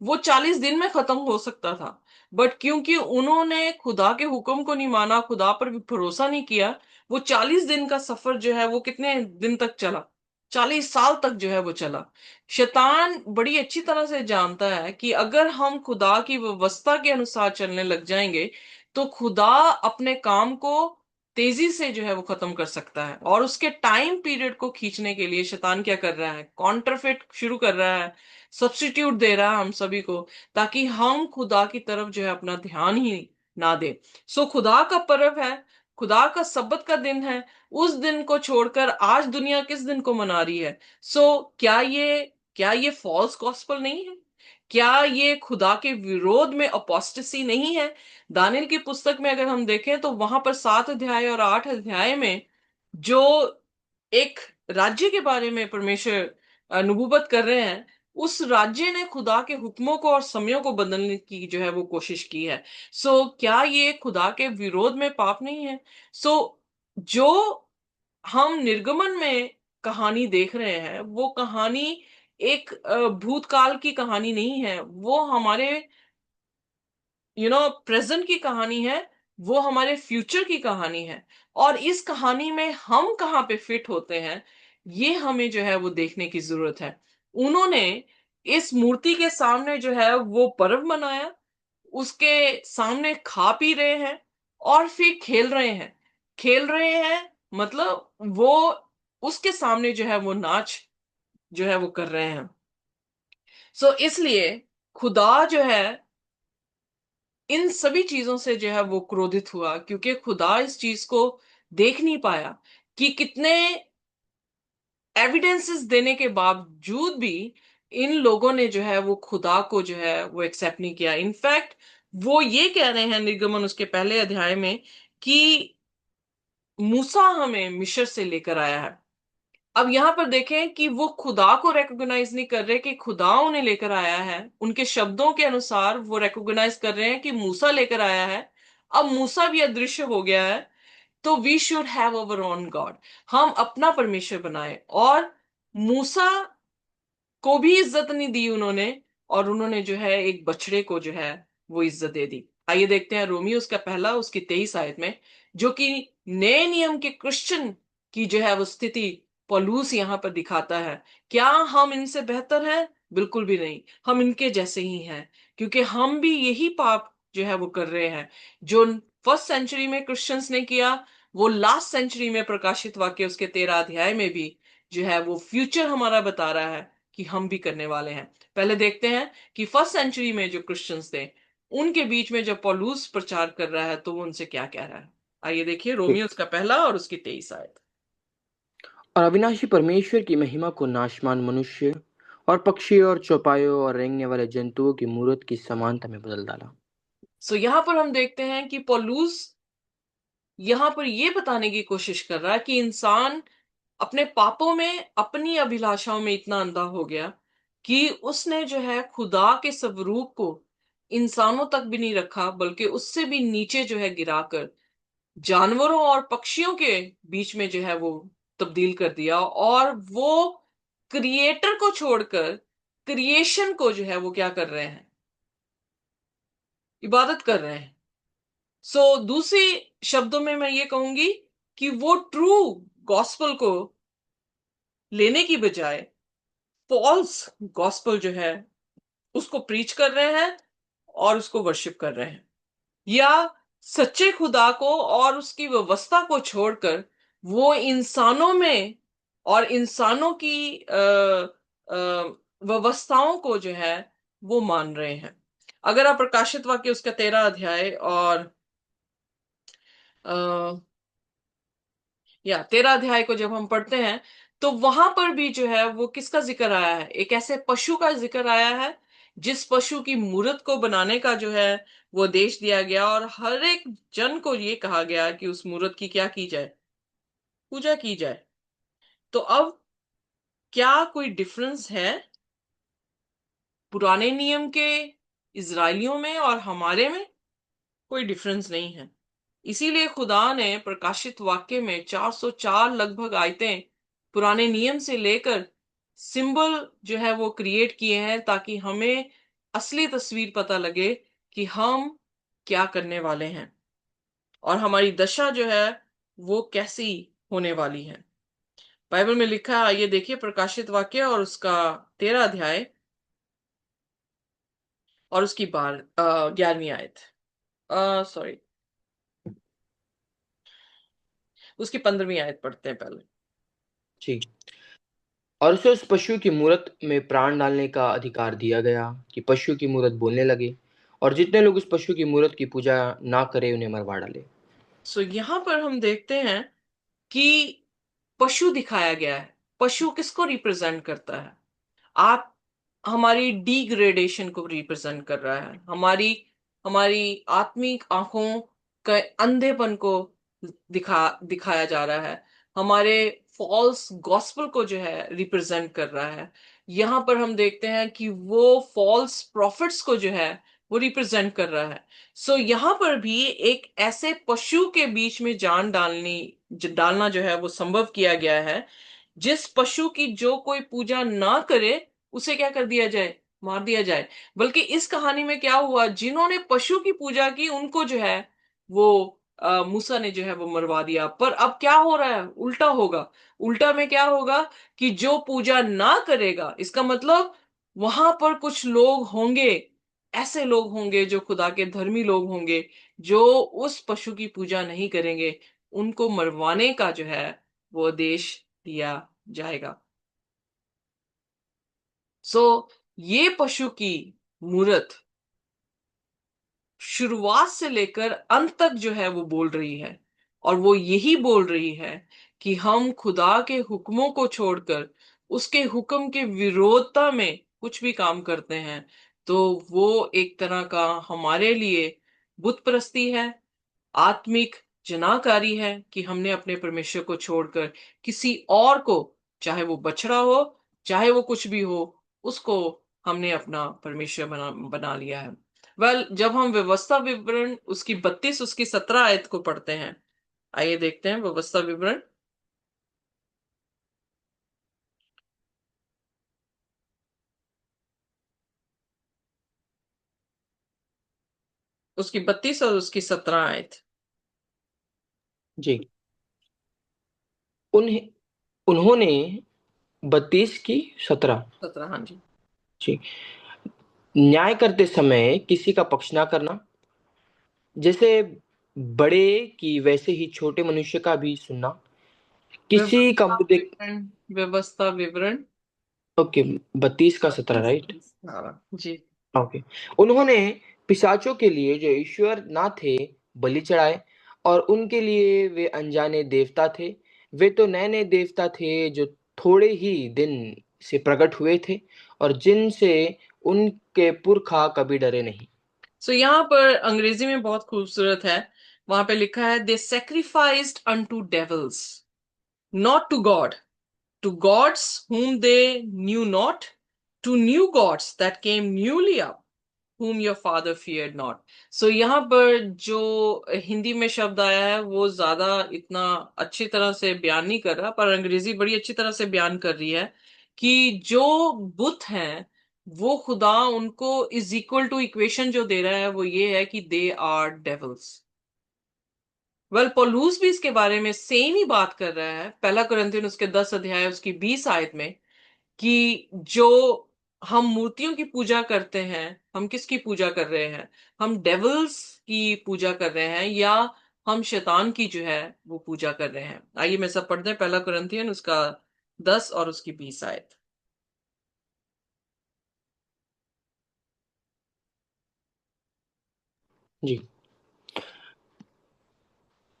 वो 40 दिन में खत्म हो सकता था। बट क्योंकि उन्होंने खुदा के हुक्म को नहीं माना, खुदा पर भी भरोसा नहीं किया, वो 40 दिन का सफर जो है वो कितने दिन तक चला, 40 साल तक जो है वो चला। शैतान बड़ी अच्छी तरह से जानता है कि अगर हम खुदा की व्यवस्था के अनुसार चलने लग जाएंगे तो खुदा अपने काम को तेजी से जो है वो खत्म कर सकता है। और उसके टाइम पीरियड को खींचने के लिए शैतान क्या कर रहा है, कॉन्ट्रफेट शुरू कर रहा है, सब्स्टिट्यूट दे रहा है हम सभी को, ताकि हम खुदा की तरफ जो है अपना ध्यान ही ना दे। सो खुदा का पर्व है, खुदा का सब्बत का दिन है, उस दिन को छोड़कर आज दुनिया किस दिन को मना रही है? सो क्या ये फॉल्स गॉस्पल नहीं है? क्या ये खुदा के विरोध में अपोस्टेसी नहीं है? दानियल की पुस्तक में अगर हम देखें तो वहां पर 7 अध्याय और 8 अध्याय में जो एक राज्य के बारे में परमेश्वर नबूवत कर रहे हैं, उस राज्य ने खुदा के हुक्मों को और समयों को बदलने की जो है वो कोशिश की है। सो क्या ये खुदा के विरोध में पाप नहीं है? सो जो हम निर्गमन में कहानी देख रहे हैं वो कहानी एक भूतकाल की कहानी नहीं है, वो हमारे प्रेजेंट की कहानी है, वो हमारे फ्यूचर की कहानी है। और इस कहानी में हम कहाँ पे फिट होते हैं, ये हमें जो है वो देखने की जरूरत है। उन्होंने इस मूर्ति के सामने जो है वो पर्व मनाया, उसके सामने खा पी रहे हैं, और फिर खेल रहे हैं, मतलब वो उसके सामने जो है वो नाच जो है वो कर रहे हैं। इसलिए खुदा जो है इन सभी चीजों से जो है वो क्रोधित हुआ, क्योंकि खुदा इस चीज को देख नहीं पाया कि कितने एविडेंसेस देने के बावजूद भी इन लोगों ने जो है वो खुदा को जो है वो एक्सेप्ट नहीं किया। इनफैक्ट वो ये कह रहे हैं निर्गमन उसके पहले अध्याय में कि मूसा हमें मिस्र से लेकर आया है। अब यहां पर देखें कि वो खुदा को रिकॉग्नाइज नहीं कर रहे कि खुदा उन्हें लेकर आया है, उनके शब्दों के अनुसार वो रिकॉग्नाइज कर रहे हैं कि मूसा लेकर आया है। अब मूसा भी अदृश्य हो गया है, तो we should have our own God, हम अपना परमेश्वर बनाए। और मूसा को भी इज्जत नहीं दी उन्होंने, और उन्होंने जो है एक बछड़े को जो है वो इज्जत दे दी। आइए देखते हैं रोमियो उसका पहला उसकी 23 आयत में, जो कि नए नियम के क्रिश्चियन की जो है वो स्थिति पौलुस यहां पर दिखाता है। क्या हम इनसे बेहतर हैं? बिल्कुल भी नहीं, हम इनके जैसे ही हैं, क्योंकि हम भी यही पाप जो है वो कर रहे हैं जो फर्स्ट सेंचुरी में क्रिश्चियंस ने किया, वो लास्ट सेंचुरी में प्रकाशित वाक्य उसके 13 अध्याय में भी जो है वो फ्यूचर हमारा बता रहा है कि हम भी करने वाले हैं। पहले देखते हैं कि फर्स्ट सेंचुरी में जो क्रिश्चियंस थे उनके बीच में जब पौलुस प्रचार कर रहा है तो वो उनसे क्या कह रहा है। आइए देखिए रोमियो उसका पहला और उसकी 23 आयत। और अविनाशी परमेश्वर की महिमा को नाशमान मनुष्य और पक्षी और चौपायों और रेंगने वाले जंतुओं की मूर्त की समानता में बदल डाला। यहां पर हम देखते हैं कि पौलुस यहां पर यह बताने की कोशिश कर रहा है कि इंसान अपने पापों में, अपनी अभिलाषाओं में इतना अंधा हो गया कि उसने जो है खुदा के स्वरूप को इंसानों तक भी नहीं रखा, बल्कि उससे भी नीचे जो है गिराकर जानवरों और पक्षियों के बीच में जो है वो तब्दील कर दिया। और वो क्रिएटर को छोड़कर क्रिएशन को जो है वो क्या कर रहे हैं? इबादत कर रहे हैं। दूसरी शब्दों में मैं ये कहूंगी कि वो ट्रू गॉस्पल को लेने की बजाय फॉल्स गॉस्पल जो है उसको प्रीच कर रहे हैं और उसको वर्शिप कर रहे हैं, या सच्चे खुदा को और उसकी व्यवस्था को छोड़कर वो इंसानों में और इंसानों की व्यवस्थाओं को जो है वो मान रहे हैं। अगर आप प्रकाशित वाक्य उसका 13 अध्याय और आ, या 13 अध्याय को जब हम पढ़ते हैं तो वहां पर भी जो है वो किसका जिक्र आया है? एक ऐसे पशु का जिक्र आया है जिस पशु की मूर्त को बनाने का जो है वो आदेश दिया गया, और हर एक जन को ये कहा गया कि उस मूर्त की क्या की जाए? पूजा की जाए। तो अब क्या कोई डिफरेंस है पुराने नियम के इजरायलियों में और हमारे में? कोई डिफरेंस नहीं है। इसीलिए खुदा ने प्रकाशित वाक्य में 404 लगभग आयतें पुराने नियम से लेकर सिंबल जो है वो क्रिएट किए हैं, ताकि हमें असली तस्वीर पता लगे कि हम क्या करने वाले हैं और हमारी दशा जो है वो कैसी होने वाली है। बाइबल में लिखा है, आइए देखिए प्रकाशित वाक्य और उसका 13 अध्याय और उसकी 11वीं आयत, सॉरी, उसकी 15वीं आयत पढ़ते हैं पहले। जी। और उसे उस पशु की मूरत में प्राण डालने का अधिकार दिया गया कि पशु की मूरत बोलने लगे, और जितने लोग उस पशु की मूरत की पूजा ना करे उन्हें मरवा डाले। यहां पर हम देखते हैं कि पशु दिखाया गया है। पशु किसको रिप्रेजेंट करता है? आप हमारी डिग्रेडेशन को रिप्रेजेंट कर रहा है, हमारी हमारी आत्मिक आंखों के अंधेपन को दिखाया जा रहा है, हमारे फॉल्स गॉस्पल को जो है रिप्रेजेंट कर रहा है। यहां पर हम देखते हैं कि वो फॉल्स प्रॉफिट्स को जो है वो रिप्रेजेंट कर रहा है। यहां पर भी एक ऐसे पशु के बीच में जान डालना जो है वो संभव किया गया है, जिस पशु की जो कोई पूजा ना करे उसे क्या कर दिया जाए? मार दिया जाए। बल्कि इस कहानी में क्या हुआ, जिन्होंने पशु की पूजा की उनको जो है वो मूसा ने जो है वो मरवा दिया। पर अब क्या हो रहा है? उल्टा होगा। उल्टा में क्या होगा कि जो पूजा ना करेगा, इसका मतलब वहां पर कुछ लोग होंगे ऐसे लोग होंगे जो खुदा के धर्मी लोग होंगे, जो उस पशु की पूजा नहीं करेंगे, उनको मरवाने का जो है वो आदेश दिया जाएगा। सो ये पशु की मूर्त शुरुआत से लेकर अंत तक जो है वो बोल रही है, और वो यही बोल रही है कि हम खुदा के हुक्मों को छोड़कर उसके हुक्म के विरोधता में कुछ भी काम करते हैं, तो वो एक तरह का हमारे लिए बुत परस्ती है, आत्मिक जनाकारी है कि हमने अपने परमेश्वर को छोड़कर किसी और को, चाहे वो बछड़ा हो, चाहे वो कुछ भी हो, उसको हमने अपना परमेश्वर बना बना लिया है। जब हम व्यवस्था विवरण उसकी 32 उसकी 17 आयत को पढ़ते हैं, आइए देखते हैं व्यवस्था विवरण उसकी 32 और उसकी 17 आयत। जी। उन्हें उन्होंने 32 की 17। 17, हाँ जी। जी। न्याय करते समय किसी का पक्ष ना करना, जैसे बड़े की वैसे ही छोटे मनुष्य का भी सुनना, किसी का व्यवस्था मुंह देख। विवरण, व्यवस्था विवरण ओके, 32 का 17, 32 राइट। की 17, जी। ओके। उन्होंने पिशाचों के लिए जो ईश्वर ना थे बलि चढ़ाए, और उनके लिए वे अनजाने देवता थे। वे तो नए नए देवता थे जो थोड़े ही दिन से प्रकट हुए थे, और जिनसे उनके पुरखा कभी डरे नहीं। सो यहाँ पर अंग्रेजी में बहुत खूबसूरत है, वहां पे लिखा है they sacrificed unto devils, not to god, to gods whom they knew not, to new gods that came newly up, whom your father feared not. So यहाँ पर जो हिंदी में शब्द आया है वो ज्यादा इतना अच्छी तरह से बयान नहीं कर रहा, पर अंग्रेजी बड़ी अच्छी तरह से बयान कर रही है कि जो बुत हैं वो खुदा उनको इज इक्वल टू इक्वेशन जो दे रहा है वो ये है कि दे आर डेविल्स। पौलुस भी इसके बारे में सेम ही बात कर रहा है, पहला कुरिन्थियन उसके 10 अध्याय उसकी 20 आयत में, कि जो हम मूर्तियों की पूजा करते हैं, हम किसकी पूजा कर रहे हैं? हम डेविल्स की पूजा कर रहे हैं, या हम शैतान की जो है वो पूजा कर रहे हैं? आइए मैं सब पढ़ते हैं, पहला कुरिन्थियन उसका 10 और उसकी 20 आयत। जी।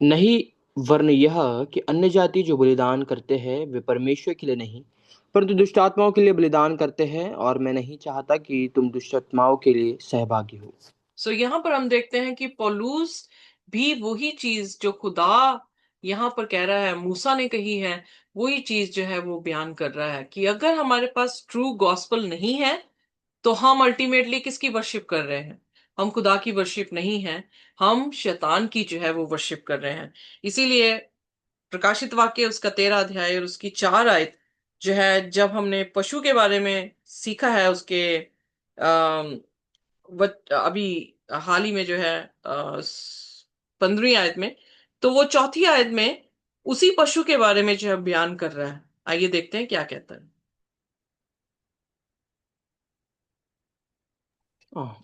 नहीं, वरन यह कि अन्य जाति जो बलिदान करते हैं वे परमेश्वर के लिए नहीं, परंतु दुष्ट आत्माओं के लिए बलिदान करते हैं, और मैं नहीं चाहता कि तुम दुष्ट आत्माओं के लिए सहभागी हो। यहां पर हम देखते हैं कि पौलुस भी वही चीज जो खुदा यहां पर कह रहा है, मूसा ने कही है, वही चीज जो है वो बयान कर रहा है कि अगर हमारे पास ट्रू गॉस्पल नहीं है तो हम अल्टीमेटली किसकी वर्शिप कर रहे हैं? हम खुदा की वर्शिप नहीं है, हम शैतान की जो है वो वर्शिप कर रहे हैं। इसीलिए प्रकाशित वाक्य उसका 13 अध्याय और उसकी 4 आयत जो है, जब हमने पशु के बारे में सीखा है उसके अभी हाल ही में जो है 15वीं आयत में, तो वो चौथी आयत में उसी पशु के बारे में जो है बयान कर रहा है। आइए देखते हैं क्या कहता है।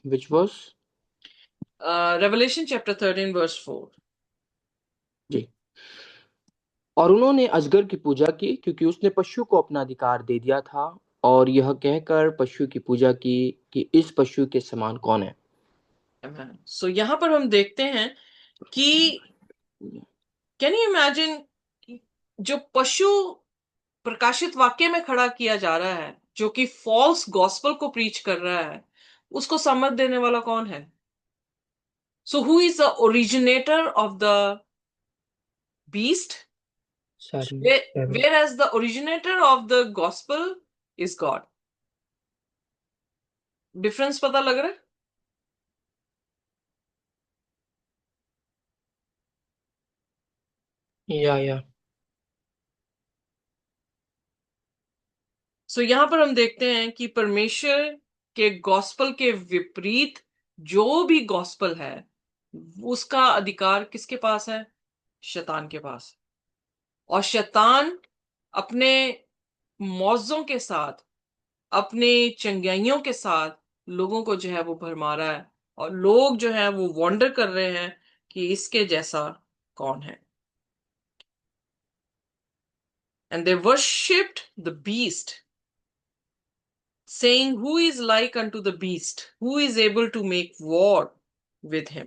Which verse? Revelation chapter 13 verse 4। जी। और उन्होंने अजगर की पूजा की, क्योंकि उसने पशु को अपना अधिकार दे दिया था, और यह कहकर पशु की पूजा की कि इस पशु के समान कौन है। यहां पर हम देखते हैं कि कैन यू इमेजिन, जो पशु प्रकाशित वाक्य में खड़ा किया जा रहा है, जो कि फॉल्स गॉस्पल को प्रीच कर रहा है, उसको सम्मत देने वाला कौन है? So who is the originator of the beast, सारी devil। whereas the originator of the gospel is God? Difference पता लग रहा है? या। यहां पर हम देखते हैं कि परमेश्वर के गॉस्पल के विपरीत जो भी गॉस्पल है उसका अधिकार किसके पास है? शैतान के पास। और शैतान अपने मौजों के साथ, अपने चंगाइयों के साथ लोगों को जो है वो भरमारा है, और लोग जो है वो वॉन्डर कर रहे हैं कि इसके जैसा कौन है। And they worshipped the beast, saying, who is like unto the beast, who is able to make war with him?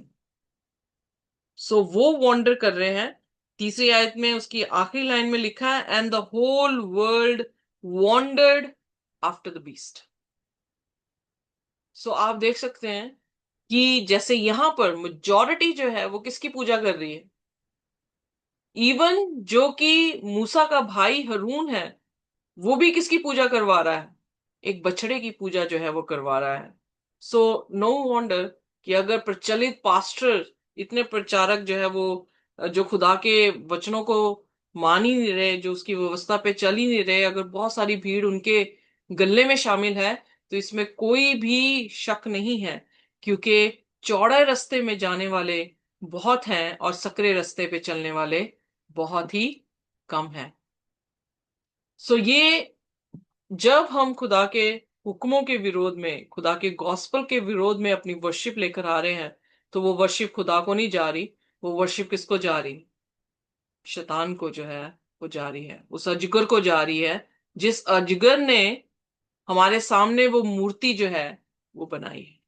सो वो वॉन्डर कर रहे हैं। तीसरी आयत में उसकी आखिरी लाइन में लिखा है, and the whole world wondered after the beast. So आप देख सकते हैं कि जैसे यहां पर मेजॉरिटी जो है वो किसकी पूजा कर रही है। इवन जो कि मूसा का भाई हरून है, वो भी किसकी पूजा करवा रहा है, एक बछड़े की पूजा जो है वो करवा रहा है। सो नो वंडर कि अगर प्रचलित पास्टर, इतने प्रचारक जो है वो जो खुदा के वचनों को मान ही नहीं रहे, जो उसकी व्यवस्था पे चल ही नहीं रहे, अगर बहुत सारी भीड़ उनके गले में शामिल है, तो इसमें कोई भी शक नहीं है, क्योंकि चौड़े रास्ते में जाने वाले बहुत हैं और सकरे रास्ते पे चलने वाले बहुत ही कम हैं। सो ये जब हम खुदा के हुक्मों के विरोध में, खुदा के गॉस्पल के विरोध में अपनी वर्शिप लेकर आ रहे हैं, तो वो वर्शिप खुदा को नहीं जा रही, वो वर्शिप किसको जा रही, शैतान को जो है वो जा रही है, उस अजगर को जा रही है, जिस अजगर ने हमारे सामने वो मूर्ति जो है वो बनाई है।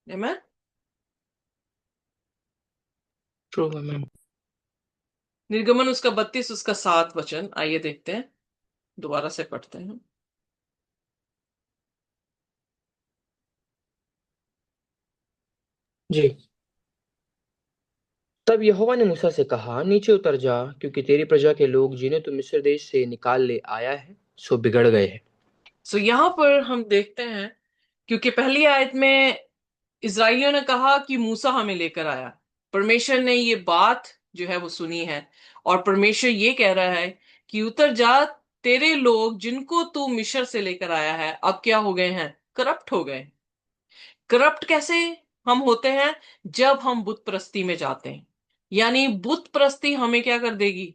Amen? True ma'am. निर्गमन उसका 32 उसका 7 वचन, आइए देखते हैं, दोबारा से पढ़ते हैं। जी। तब यहोवा ने मूसा से कहा, नीचे उतर जा, क्योंकि तेरी प्रजा के लोग जिन्हें तू मिस्र देश से निकाल ले आया है सो बिगड़ गए हैं। सो यहां पर हम देखते हैं, क्योंकि पहली आयत में इजराइलियों ने कहा कि मूसा हमें लेकर आया, परमेश्वर ने ये बात जो है वो सुनी है, और परमेश्वर ये कह रहा है कि उतर जा, तेरे लोग जिनको तू मिस्र से लेकर आया है अब क्या हो गए हैं, करप्ट हो गए। करप्ट कैसे हम होते हैं, जब हम बुत परस्ती में जाते हैं, यानी बुत परस्ती हमें क्या कर देगी,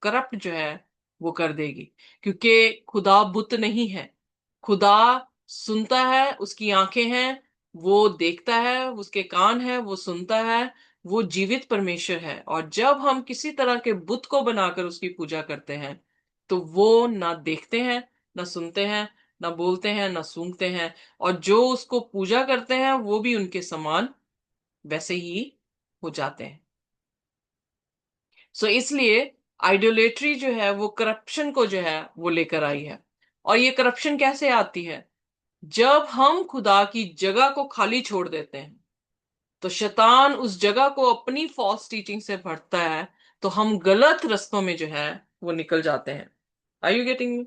करप्ट जो है वो कर देगी, क्योंकि खुदा बुत नहीं है। खुदा सुनता है, उसकी आंखें हैं, वो देखता है, उसके कान है, वो सुनता है, वो जीवित परमेश्वर है। और जब हम किसी तरह के बुत को बनाकर उसकी पूजा करते हैं, तो वो ना देखते हैं, ना सुनते हैं, ना बोलते हैं, ना सूंघते हैं, और जो उसको पूजा करते हैं वो भी उनके समान वैसे ही हो जाते हैं। सो इसलिए आइडोलेट्री जो है वो करप्शन को जो है वो लेकर आई है। और ये करप्शन कैसे आती है, जब हम खुदा की जगह को खाली छोड़ देते हैं, तो शैतान उस जगह को अपनी फॉल्स टीचिंग से भरता है, तो हम गलत रास्तों में जो है वो निकल जाते हैं। Are you getting me?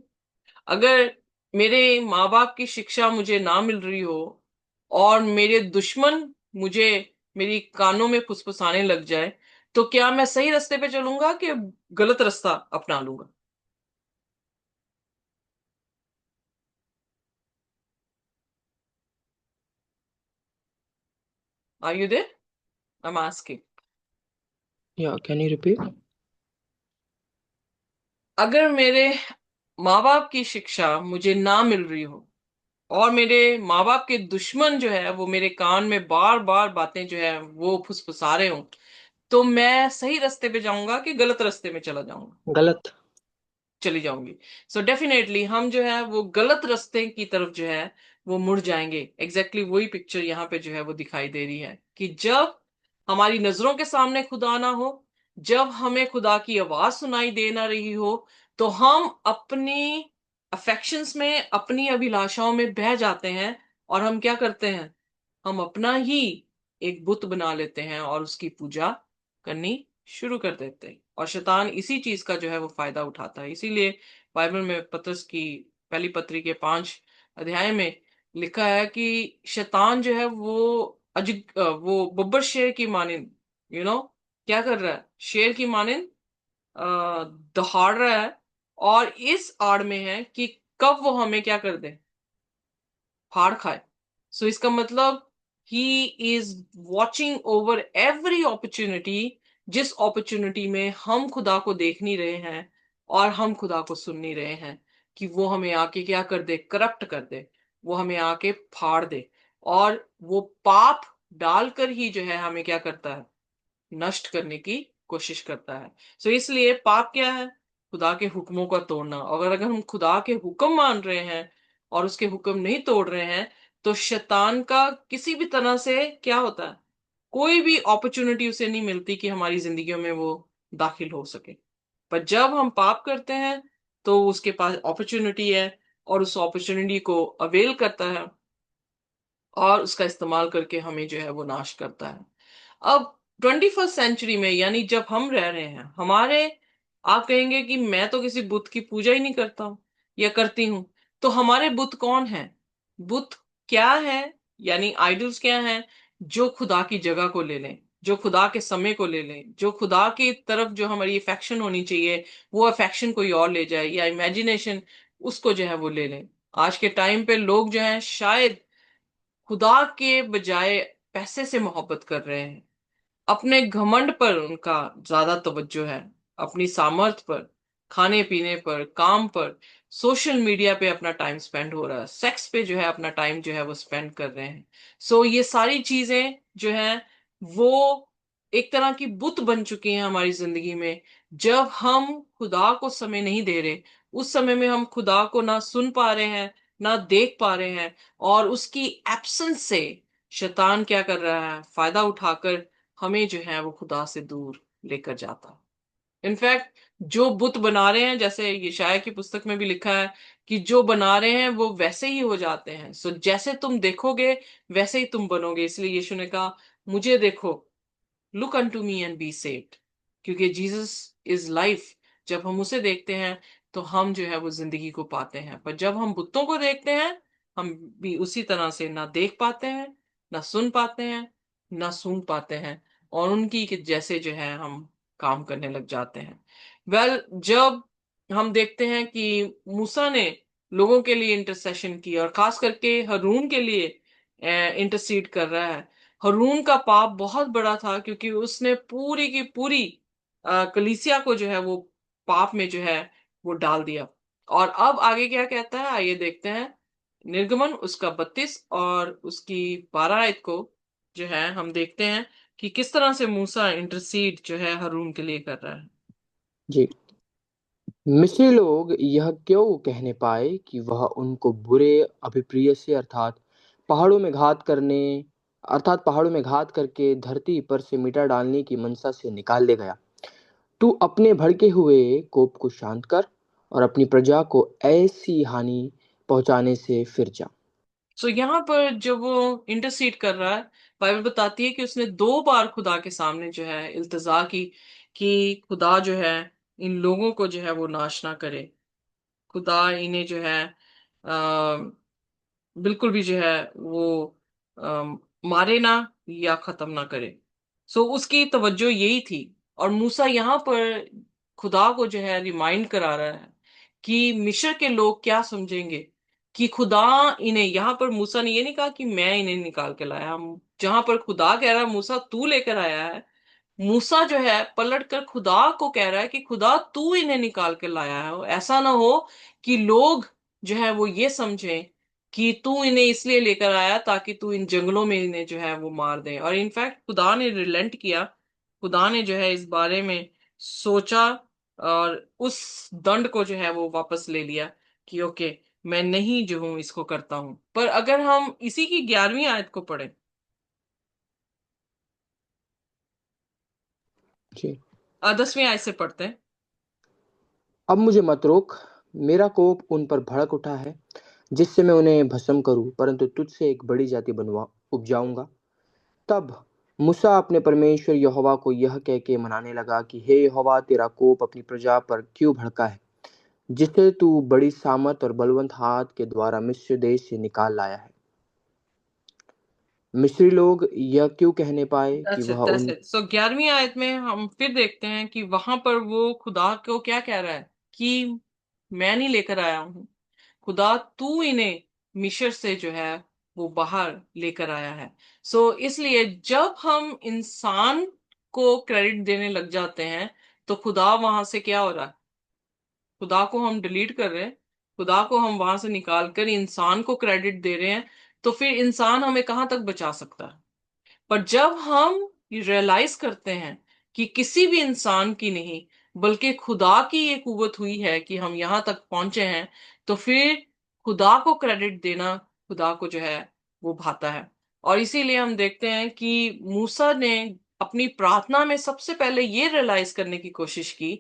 अगर मेरे माँ बाप की शिक्षा मुझे ना मिल रही हो, और मेरे दुश्मन मुझे मेरी कानों में फुसफुसाने लग जाए, तो क्या मैं सही रास्ते पे चलूंगा कि गलत रास्ता अपना लूंगा? Are you there? I am asking. या कैन यू रिपीट? अगर मेरे माँ बाप की शिक्षा मुझे ना मिल रही हो, और मेरे माँ बाप के दुश्मन जो है वो मेरे कान में बार बार बातें जो है वो फुसफुसा रहे हो, तो मैं सही रास्ते पे जाऊंगा कि गलत रास्ते में चला जाऊंगा? गलत। चली जाऊंगी। सो डेफिनेटली हम जो है वो गलत रास्ते की तरफ जो है वो मुड़ जाएंगे। वही पिक्चर यहाँ पे जो है वो दिखाई दे रही है, कि जब हमारी नजरों के सामने खुदा ना हो, जब हमें खुदा की आवाज सुनाई दे ना रही हो, तो हम अपनी अफेक्शंस में, अपनी अभिलाषाओं में बह जाते हैं, और हम क्या करते हैं, हम अपना ही एक बुत बना लेते हैं और उसकी पूजा करनी शुरू कर देते हैं। और शैतान इसी चीज का जो है वो फायदा उठाता है। इसीलिए बाइबल में पतरस की पहली पत्री के 5 अध्याय में लिखा है कि शैतान जो है वो वो बब्बर शेर की मानिंद, क्या कर रहा है, शेर की मानिंद दहाड़ रहा है, और इस आड़ में है कि कब वो हमें क्या कर दे, फाड़ खाए। सो इसका मतलब he is watching over every opportunity, जिस अपॉर्चुनिटी में हम खुदा को देख नहीं रहे हैं और हम खुदा को सुन नहीं रहे हैं, कि वो हमें आके क्या कर दे, करप्ट कर दे, वो हमें आके फाड़ दे। और वो पाप डालकर ही जो है हमें क्या करता है, नष्ट करने की कोशिश करता है। सो इसलिए पाप क्या है, खुदा के हुक्मों का तोड़ना। और अगर हम खुदा के हुक्म मान रहे हैं और उसके हुक्म नहीं तोड़ रहे हैं, तो शैतान का किसी भी तरह से क्या होता है, कोई भी अपॉर्चुनिटी उसे नहीं मिलती कि हमारी जिंदगियों में वो दाखिल हो सके। पर जब हम पाप करते हैं तो उसके पास अपॉर्चुनिटी है, और उस अपॉर्चुनिटी को अवेल करता है और उसका इस्तेमाल करके हमें जो है वो नाश करता है। अब 21st सेंचुरी में, यानी जब हम रह रहे हैं, हमारे, आप कहेंगे कि मैं तो किसी बुत की पूजा ही नहीं करता हूं या करती हूं। तो हमारे बुत कौन है, बुत क्या है, यानी आइडल्स क्या हैं, जो खुदा की जगह को ले लें, जो खुदा के समय को ले लें, जो खुदा की तरफ जो हमारी अफेक्शन होनी चाहिए वो अफेक्शन कोई और ले जाए, या इमेजिनेशन उसको जो है वो ले लें। आज के टाइम पे लोग जो हैं शायद खुदा के बजाय पैसे से मोहब्बत कर रहे हैं, अपने घमंड पर उनका ज्यादा तवज्जो है, अपनी सामर्थ पर, खाने पीने पर, काम पर, सोशल मीडिया पे अपना टाइम स्पेंड हो रहा है, सेक्स पे जो है अपना टाइम जो है वो स्पेंड कर रहे हैं। सो ये सारी चीजें जो हैं वो एक तरह की बुत बन चुकी हैं हमारी जिंदगी में। जब हम खुदा को समय नहीं दे रहे, उस समय में हम खुदा को ना सुन पा रहे हैं, ना देख पा रहे हैं, और उसकी एब्सेंस से शैतान क्या कर रहा है, फायदा उठाकर हमें जो है वो खुदा से दूर लेकर जाता है। इनफैक्ट जो बुत बना रहे हैं, जैसे यशायाह की पुस्तक में भी लिखा है कि जो बना रहे हैं वो वैसे ही हो जाते हैं। सो जैसे तुम देखोगे वैसे ही तुम बनोगे। इसलिए यीशु ने कहा, मुझे देखो, look unto me and be saved, क्योंकि जीसस इज लाइफ। जब हम उसे देखते हैं तो हम जो है वो जिंदगी को पाते हैं। पर जब हम बुतों को देखते हैं, हम भी उसी तरह से ना देख पाते हैं, ना सुन पाते हैं, ना सूंघ पाते हैं, और उनकी के जैसे जो है हम काम करने लग जाते हैं। जब हम देखते हैं कि मूसा ने लोगों के लिए इंटरसेशन की, और खास करके हरून के लिए इंटरसीड कर रहा है। हरून का पाप बहुत बड़ा था, क्योंकि उसने पूरी की पूरी कलीसिया को जो है वो पाप में जो है वो डाल दिया। और अब आगे क्या कहता है, आइए देखते हैं। निर्गमन उसका 32 और उसकी 12 आयत को जो है हम देखते हैं कि किस तरह से मूसा इंटरसीड जो है हरून के लिए कर रहा है। जी। मिस्री लोग यह क्यों कहने पाए कि वह उनको बुरे अभिप्रिय से पहाड़ों में घात करने पहाड़ों में घात करके धरती पर से मिटा डालने की मनसा से निकाल ले गया। तू अपने भड़के हुए कोप को शांत कर और अपनी प्रजा को ऐसी हानि पहुंचाने से फिर जा। सो यहाँ पर जब वो इंटरसीड कर रहा है, बाइबल बताती है कि उसने 2 बार खुदा के सामने जो है इल्तिजा की कि खुदा जो है इन लोगों को जो है वो नाश ना करे, खुदा इन्हें जो है बिल्कुल भी जो है वो मारे ना या खत्म ना करे। सो उसकी तवज्जो यही थी। और मूसा यहाँ पर खुदा को जो है रिमाइंड करा रहा है कि मिस्र के लोग क्या समझेंगे, कि खुदा इन्हें, यहाँ पर मूसा ने ये नहीं कहा कि मैं इन्हें निकाल के लाया, जहां पर खुदा कह रहा है मूसा तू लेकर आया है, मूसा जो है पलट कर खुदा को कह रहा है कि खुदा तू इन्हें निकाल के लाया है। ऐसा ना हो कि लोग जो है वो ये समझें कि तू इन्हें इसलिए लेकर आया ताकि तू इन जंगलों में इन्हें जो है वो मार दे। और इनफैक्ट खुदा ने रिलेंट किया, खुदा ने जो है इस बारे में सोचा, और उस दंड को जो है वो वापस ले लिया कि ओके, मैं नहीं जो हूं इसको करता हूं। पर अगर हम इसी की 11वीं आयत को पढ़ें, जी। 10वीं आयत से पढ़ते हैं। अब मुझे मत रोक, मेरा कोप उन पर भड़क उठा है जिससे मैं उन्हें भस्म करूं, परंतु तुझसे एक बड़ी जाति बनवा उपजाऊंगा। तब मूसा अपने परमेश्वर यहोवा को यह कह के मनाने लगा कि हे यहोवा, तेरा कोप अपनी प्रजा पर क्यों भड़का है, जिसे तू बड़ी सामर्थ और बलवंत हाथ के द्वारा मिस्र देश से निकाल लाया है। मिस्री लोग यह क्यों कहने पाए कि अच्छा, वह दैट्स उन इट। सो 11वीं आयत में हम फिर देखते हैं कि वहां पर वो खुदा को क्या कह रहा है कि मैं नहीं लेकर आया हूं, खुदा तू इन्हें मिस्र से जो है वो बाहर लेकर आया है। सो इसलिए जब हम इंसान को क्रेडिट देने लग जाते हैं, तो खुदा वहां से क्या हो रहा है, खुदा को हम डिलीट कर रहे हैं, खुदा को हम वहां से निकाल कर इंसान को क्रेडिट दे रहे हैं, तो फिर इंसान हमें कहां तक बचा सकता है। पर जब हम रियलाइज करते हैं कि किसी भी इंसान की नहीं, बल्कि खुदा की ये कुवत हुई है कि हम यहां तक पहुंचे हैं, तो फिर खुदा को क्रेडिट देना खुदा को जो है वो भाता है। और इसीलिए हम देखते हैं कि मूसा ने अपनी प्रार्थना में सबसे पहले ये रियलाइज करने की कोशिश की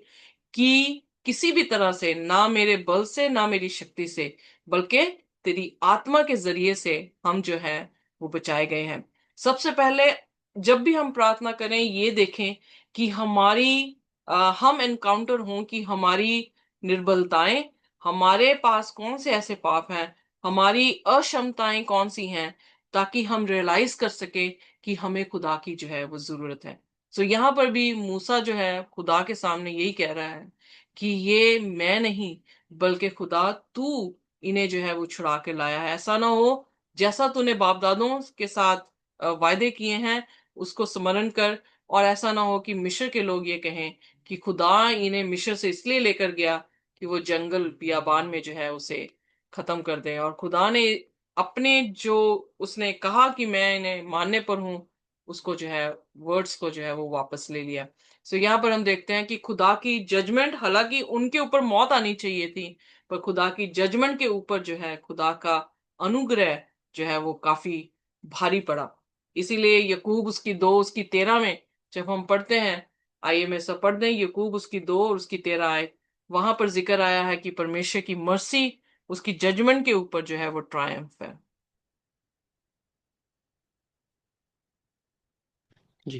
कि किसी भी तरह से, ना मेरे बल से ना मेरी शक्ति से, बल्कि तेरी आत्मा के जरिए से हम जो है वो बचाए गए हैं। सबसे पहले जब भी हम प्रार्थना करें ये देखें कि हम एनकाउंटर हों कि हमारी निर्बलताएं, हमारे पास कौन से ऐसे पाप हैं, हमारी अक्षमताएं कौन सी हैं, ताकि हम रियलाइज कर सके कि हमें खुदा की जो है वो जरूरत है। तो यहां पर भी मूसा जो है खुदा के सामने यही कह रहा है कि ये मैं नहीं, बल्कि खुदा तू इन्हें जो है वो छुड़ा के लाया है। ऐसा ना हो जैसा तूने बाप दादों के साथ वायदे किए हैं उसको स्मरण कर, और ऐसा ना हो कि मिस्र के लोग ये कहें कि खुदा इन्हें मिस्र से इसलिए लेकर गया कि वो जंगल बियाबान में जो है उसे खत्म कर दे। और खुदा ने अपने जो उसने कहा कि मैं इन्हें मानने पर हूं, उसको जो है वर्ड्स को जो है वो वापस ले लिया। सो यहाँ पर हम देखते हैं कि खुदा की जजमेंट, हालांकि उनके ऊपर मौत आनी चाहिए थी, पर खुदा की जजमेंट के ऊपर जो है खुदा का अनुग्रह जो है वो काफी भारी पड़ा। इसीलिए यकूब उसकी 2 उसकी 13 में जब हम पढ़ते हैं, आइए मैं सब पढ़ दें, यकूब उसकी 2 और उसकी 13 आए, वहां पर जिक्र आया है कि परमेश्वर की मर्सी उसकी जजमेंट के ऊपर जो है वो ट्रायम्फ है। जी।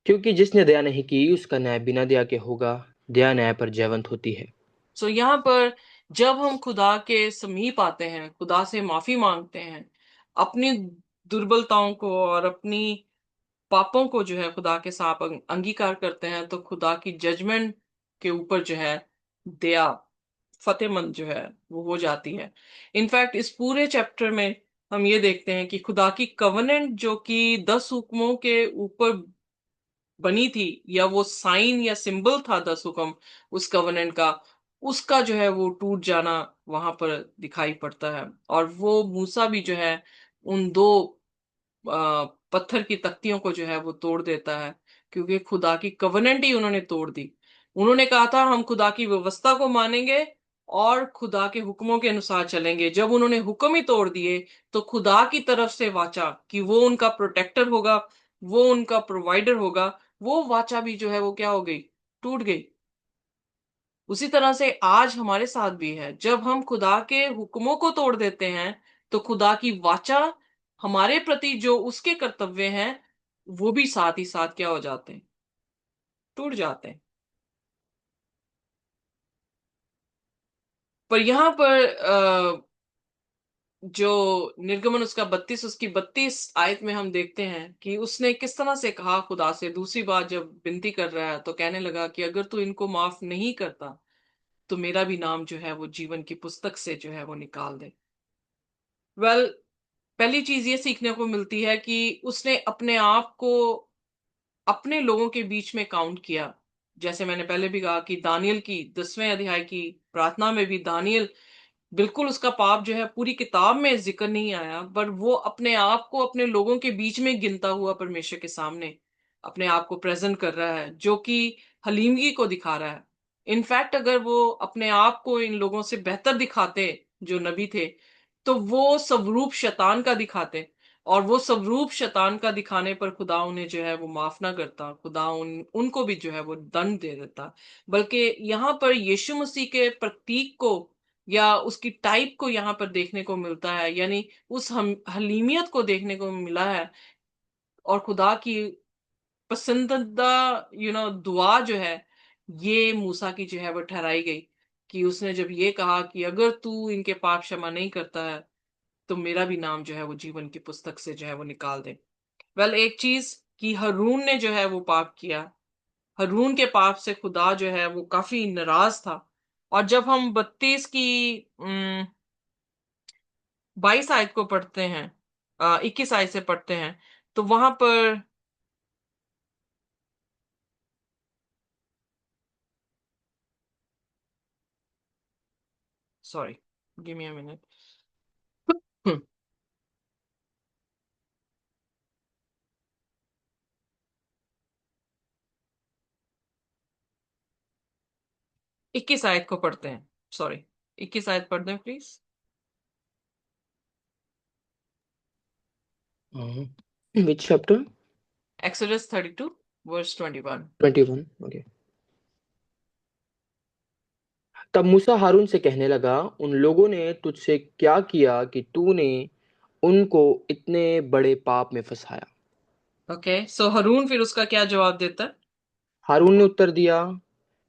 क्योंकि जिसने दया नहीं की उसका न्याय बिना दया के होगा, दया न्याय पर जयवंत होती है। सो यहाँ पर जब हम खुदा के समीप आते हैं, खुदा से माफी मांगते हैं, अपनी दुर्बलताओं को और अपनी पापों को जो है खुदा के साथ अंगीकार करते हैं, तो खुदा की जजमेंट के ऊपर जो है दया फतेहमंद जो है वो हो जाती है। इनफैक्ट इस पूरे चैप्टर में हम ये देखते हैं कि खुदा की कवनेंट जो कि 10 हुक्मों के ऊपर बनी थी, या वो साइन या सिंबल था 10 हुक्म उस कवनेंट का, उसका जो है वो टूट जाना वहां पर दिखाई पड़ता है। और वो मूसा भी जो है उन 2 पत्थर की तख्तियों को जो है वो तोड़ देता है, क्योंकि खुदा की कवनेंट ही उन्होंने तोड़ दी। उन्होंने कहा था हम खुदा की व्यवस्था को मानेंगे और खुदा के हुक्मों के अनुसार चलेंगे। जब उन्होंने हुक्म ही तोड़ दिए, तो खुदा की तरफ से वाचा कि वो उनका प्रोटेक्टर होगा, वो उनका प्रोवाइडर होगा, वो वाचा भी जो है वो क्या हो गई, टूट गई। उसी तरह से आज हमारे साथ भी है, जब हम खुदा के हुक्मों को तोड़ देते हैं, तो खुदा की वाचा हमारे प्रति जो उसके कर्तव्य हैं वो भी साथ ही साथ क्या हो जाते हैं, टूट जाते हैं। पर यहाँ पर जो निर्गमन उसका 32 उसकी 32 आयत में हम देखते हैं कि उसने किस तरह से कहा खुदा से, दूसरी बार जब विनती कर रहा है तो कहने लगा कि अगर तू इनको माफ नहीं करता तो मेरा भी नाम जो है वो जीवन की पुस्तक से जो है वो निकाल दे। वेल, पहली चीज ये सीखने को मिलती है कि उसने अपने आप को अपने लोगों के बीच में काउंट किया। जैसे मैंने पहले भी कहा कि दानियल की 10वें अध्याय की प्रार्थना में भी दानियल, बिल्कुल उसका पाप जो है पूरी किताब में जिक्र नहीं आया, पर वो अपने आप को अपने लोगों के बीच में गिनता हुआ परमेश्वर के सामने अपने आप को प्रेजेंट कर रहा है, जो कि हलीमगी को दिखा रहा है। इनफैक्ट अगर वो अपने आप को इन लोगों से बेहतर दिखाते जो नबी थे, तो वो स्वरूप शैतान का दिखाते, और वो स्वरूप शैतान का दिखाने पर खुदा उन्हें जो है वो माफ ना करता, खुदा उनको भी जो है वो दंड दे देता। बल्कि यहाँ पर यीशु मसीह के प्रतीक को या उसकी टाइप को यहाँ पर देखने को मिलता है, यानी उस हलीमियत को देखने को मिला है। और खुदा की पसंदीदा दुआ जो है ये मूसा की जो है वो ठहराई गई, कि उसने जब ये कहा कि अगर तू इनके पाप क्षमा नहीं करता है तो मेरा भी नाम जो है वो जीवन की पुस्तक से जो है वो निकाल दे। वेल, एक चीज कि हरून ने जो है वो पाप किया, हरून के पाप से खुदा जो है वो काफी नाराज था। और जब हम 32 की 22 आयत को पढ़ते हैं, 21 आयत से पढ़ते हैं, तो वहां पर sorry, give me a minute. 21 आयत को पढ़ते हैं। सॉरी, 21 आयत पढ़ दें please. Which chapter? Exodus 32 verse 21। 21. Okay. तब मूसा हारून से कहने लगा, उन लोगों ने तुझसे क्या किया कि तूने उनको इतने बड़े पाप में फंसाया? ओके, सो हरून फिर उसका क्या जवाब देता है? हारून ने उत्तर दिया,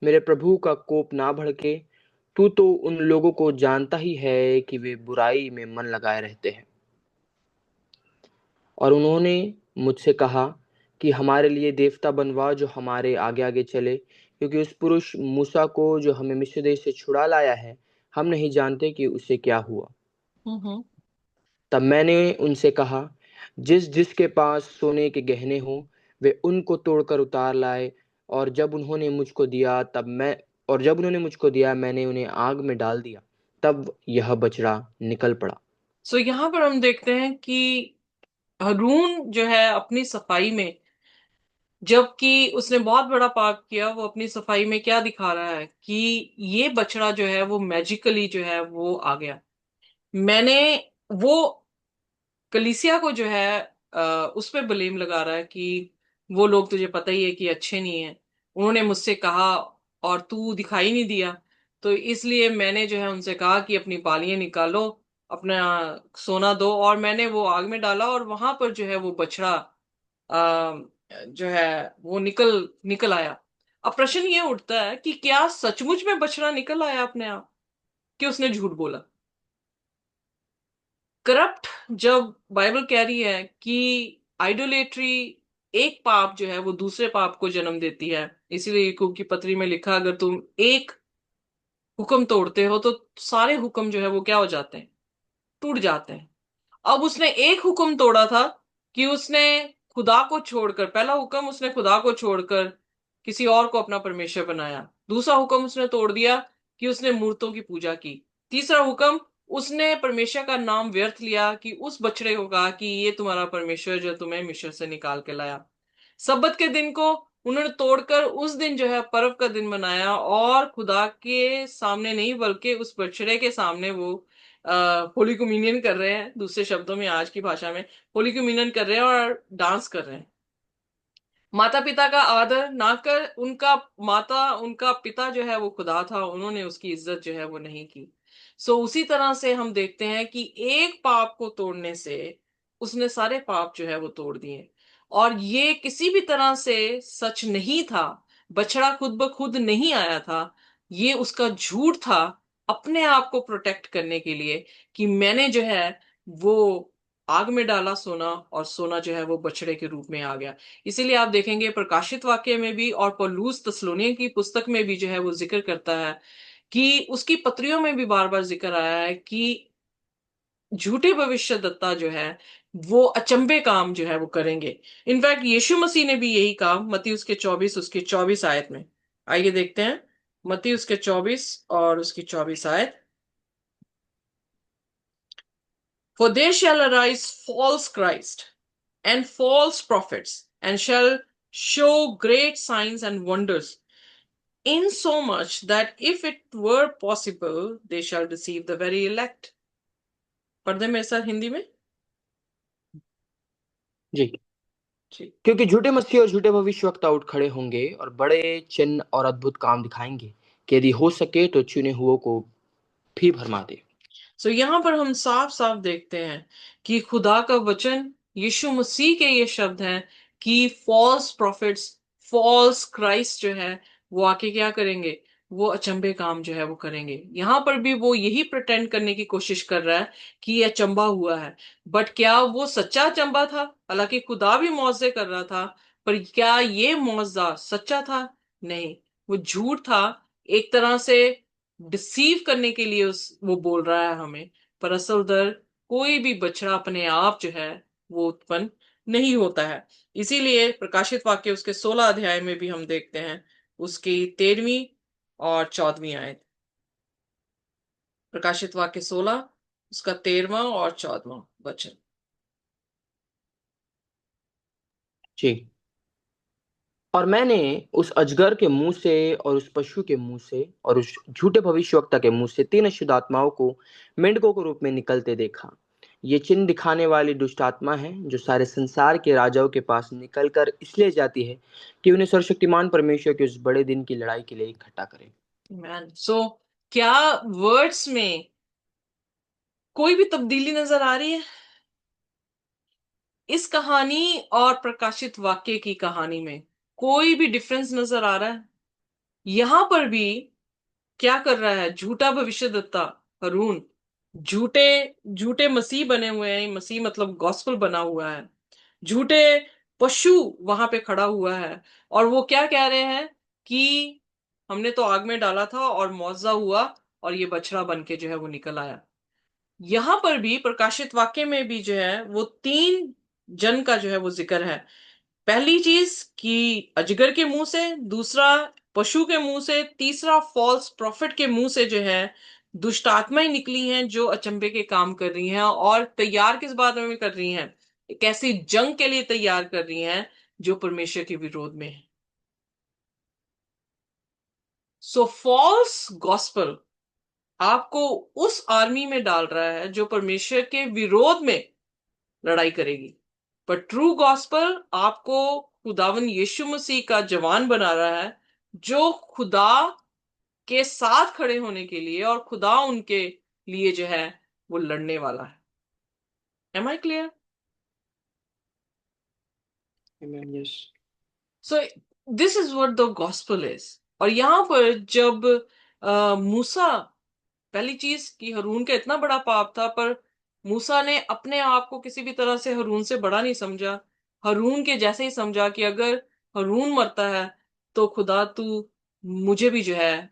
मेरे प्रभु का कोप ना भड़के। तू तो उन लोगों को जानता ही है कि वे बुराई में मन लगाए रहते हैं, और उन्होंने मुझसे कहा कि हमारे लिए देवता बनवा जो हमारे आगे आगे चले, क्योंकि उस पुरुष मूसा को जो हमें मिस्र देश से छुड़ा लाया है, हम नहीं जानते कि उसे क्या हुआ। हम्म। तब मैंने उनसे कहा, जिस जिसके पास सोने के गहने हों वे उनको तोड़कर उतार लाए। और जब उन्होंने मुझको दिया तब मैं और जब उन्होंने मुझको दिया मैंने उन्हें आग में डाल दिया। तब यह बछड़ा निकल पड़ा। सो यहाँ पर हम देखते हैं कि हरून जो है अपनी सफाई में, जबकि उसने बहुत बड़ा पाप किया, वो अपनी सफाई में क्या दिखा रहा है कि ये बछड़ा जो है वो मैजिकली जो है वो आ गया। मैंने वो कलीसिया को जो है उस पे ब्लेम लगा रहा है कि वो लोग तुझे पता ही है कि अच्छे नहीं है, उन्होंने मुझसे कहा और तू दिखाई नहीं दिया, तो इसलिए मैंने जो है उनसे कहा कि अपनी बालियां निकालो, अपना सोना दो, और मैंने वो आग में डाला और वहां पर जो है वो बछड़ा जो है वो निकल निकल आया। अब प्रश्न ये उठता है कि क्या सचमुच में बछड़ा निकल आया अपने आप, कि उसने झूठ बोला? करप्ट, जब बाइबल कह रही है कि आइडोलेट्री एक पाप जो है वो दूसरे पाप को जन्म देती है, इसीलिए याकूब की पत्री में लिखा, अगर तुम एक हुक्म तोड़ते हो तो सारे हुक्म जो है वो क्या हो जाते हैं, टूट जाते हैं। अब उसने एक हुक्म तोड़ा था कि उसने खुदा को छोड़कर, पहला हुक्म उसने खुदा को छोड़कर किसी और को अपना परमेश्वर बनाया। दूसरा हुक्म उसने तोड़ दिया कि उसने मूर्तों की पूजा की। तीसरा हुक्म, उसने परमेश्वर का नाम व्यर्थ लिया कि उस बछड़े को कहा कि ये तुम्हारा परमेश्वर जो तुम्हें मिस्र से निकाल के लाया। सब्बत के दिन को उन्होंने तोड़कर उस दिन जो है पर्व का दिन बनाया, और खुदा के सामने नहीं बल्कि उस बछड़े के सामने वो होली कम्युनियन कर रहे हैं। दूसरे शब्दों में, आज की भाषा में, होली कम्युनियन कर रहे हैं और डांस कर रहे हैं। माता पिता का आदर ना कर, उनका माता उनका पिता जो है वो खुदा था, उन्होंने उसकी इज्जत जो है वो नहीं की। सो उसी तरह से हम देखते हैं कि एक पाप को तोड़ने से उसने सारे पाप जो है वो तोड़ दिए। और ये किसी भी तरह से सच नहीं था, बछड़ा खुद ब खुद नहीं आया था, ये उसका झूठ था, अपने आप को प्रोटेक्ट करने के लिए, कि मैंने जो है वो आग में डाला सोना, और सोना जो है वो बछड़े के रूप में आ गया। इसीलिए आप देखेंगे प्रकाशित वाक्य में भी और पौलुस तस्सलोनियों की पुस्तक में भी जो है वो जिक्र करता है, कि उसकी पत्रियों में भी बार बार जिक्र आया है कि झूठे भविष्यद्वक्ता जो है वो अचंभे काम जो है वो करेंगे। इनफैक्ट यीशु मसीह ने भी यही कहा, मत्ती उसके 24 उसके 24 आयत में। आइए देखते हैं, मत्ती उसके 24 और उसकी 24 आयत। For there shall arise false Christ and false prophets, and shall show great signs and wonders, insomuch that if it were possible, they shall deceive the very elect. पढ़ दे मेरे साथ हिंदी में। जी। जी। क्योंकि झूठे मसीह और झूठे भविष्यवक्ता उठ खड़े होंगे और बड़े चिन्ह और अद्भुत काम दिखाएंगे, कि यदि हो सके तो चुने हुओं को भी भरमा दे। सो यहां पर हम साफ साफ देखते हैं कि खुदा का वचन, यीशु मसीह के ये शब्द हैं कि फॉल्स प्रॉफिट्स, फॉल्स क्राइस्ट जो है वो आके क्या करेंगे, वो अचंभे काम जो है वो करेंगे। यहां पर भी वो यही प्रिटेंड करने की कोशिश कर रहा है कि ये अचंभा हुआ है, बट क्या वो सच्चा अचंभा था? हालांकि खुदा भी मौजे कर रहा था, पर क्या ये मौजा सच्चा था? नहीं, वो झूठ था। एक तरह से डिसीव करने के लिए वो बोल रहा है हमें, पर असल दर कोई भी बछड़ा अपने आप जो है वो उत्पन्न नहीं होता है। इसीलिए प्रकाशित वाक्य उसके 16 अध्याय में भी हम देखते हैं, उसकी 13वीं और 14वीं आयत। प्रकाशित वाक्य 16, उसका 13वां और 14वां वचन। जी। और मैंने उस अजगर के मुंह से और उस पशु के मुंह से और उस झूठे भविष्यवक्ता के मुंह से 3 अशुद्ध आत्माओं को मेंढकों के रूप में निकलते देखा। ये चिन्ह दिखाने वाली दुष्ट आत्मा है जो सारे संसार के राजाओं के पास निकलकर इसलिए जाती है कि उन्हें सर्वशक्तिमान परमेश्वर के उस बड़े दिन की लड़ाई के लिए इकट्ठा करे। मैन सो क्या वर्ड्स में कोई भी तब्दीली नजर आ रही है इस कहानी और प्रकाशित वाक्य की कहानी में? कोई भी डिफरेंस नजर आ रहा है? यहां पर भी क्या कर रहा है झूठा भविष्यद्वक्ता हरून, झूठे झूठे मसीह बने हुए हैं, मसीह मतलब गॉस्पल बना हुआ है, झूठे पशु वहां पे खड़ा हुआ है, और वो क्या कह रहे हैं कि हमने तो आग में डाला था और मुआवजा हुआ और ये बछड़ा बन के जो है वो निकल आया। यहां पर भी प्रकाशित वाक्य में भी जो है वो 3 जन का जो है वो जिक्र है। पहली चीज कि अजगर के मुंह से, दूसरा पशु के मुंह से, तीसरा फॉल्स प्रॉफिट के मुंह से जो है दुष्ट आत्माएं निकली हैं जो अचंभे के काम कर रही हैं, और तैयार किस बात में कर रही हैं? एक ऐसी जंग के लिए तैयार कर रही हैं जो परमेश्वर के विरोध में है। सो फॉल्स गॉस्पल आपको उस आर्मी में डाल रहा है जो परमेश्वर के विरोध में लड़ाई करेगी, पर ट्रू गॉस्पल आपको खुदावन यीशु मसीह का जवान बना रहा है जो खुदा के साथ खड़े होने के लिए और खुदा उनके लिए जो है वो लड़ने वाला है। Am I clear? Amen, yes. So this is what the gospel is. और यहां पर जब मूसा, पहली चीज कि हरून का इतना बड़ा पाप था, पर मूसा ने अपने आप को किसी भी तरह से हरून से बड़ा नहीं समझा। हरून के जैसे ही समझा कि अगर हरून मरता है तो खुदा तू मुझे भी जो है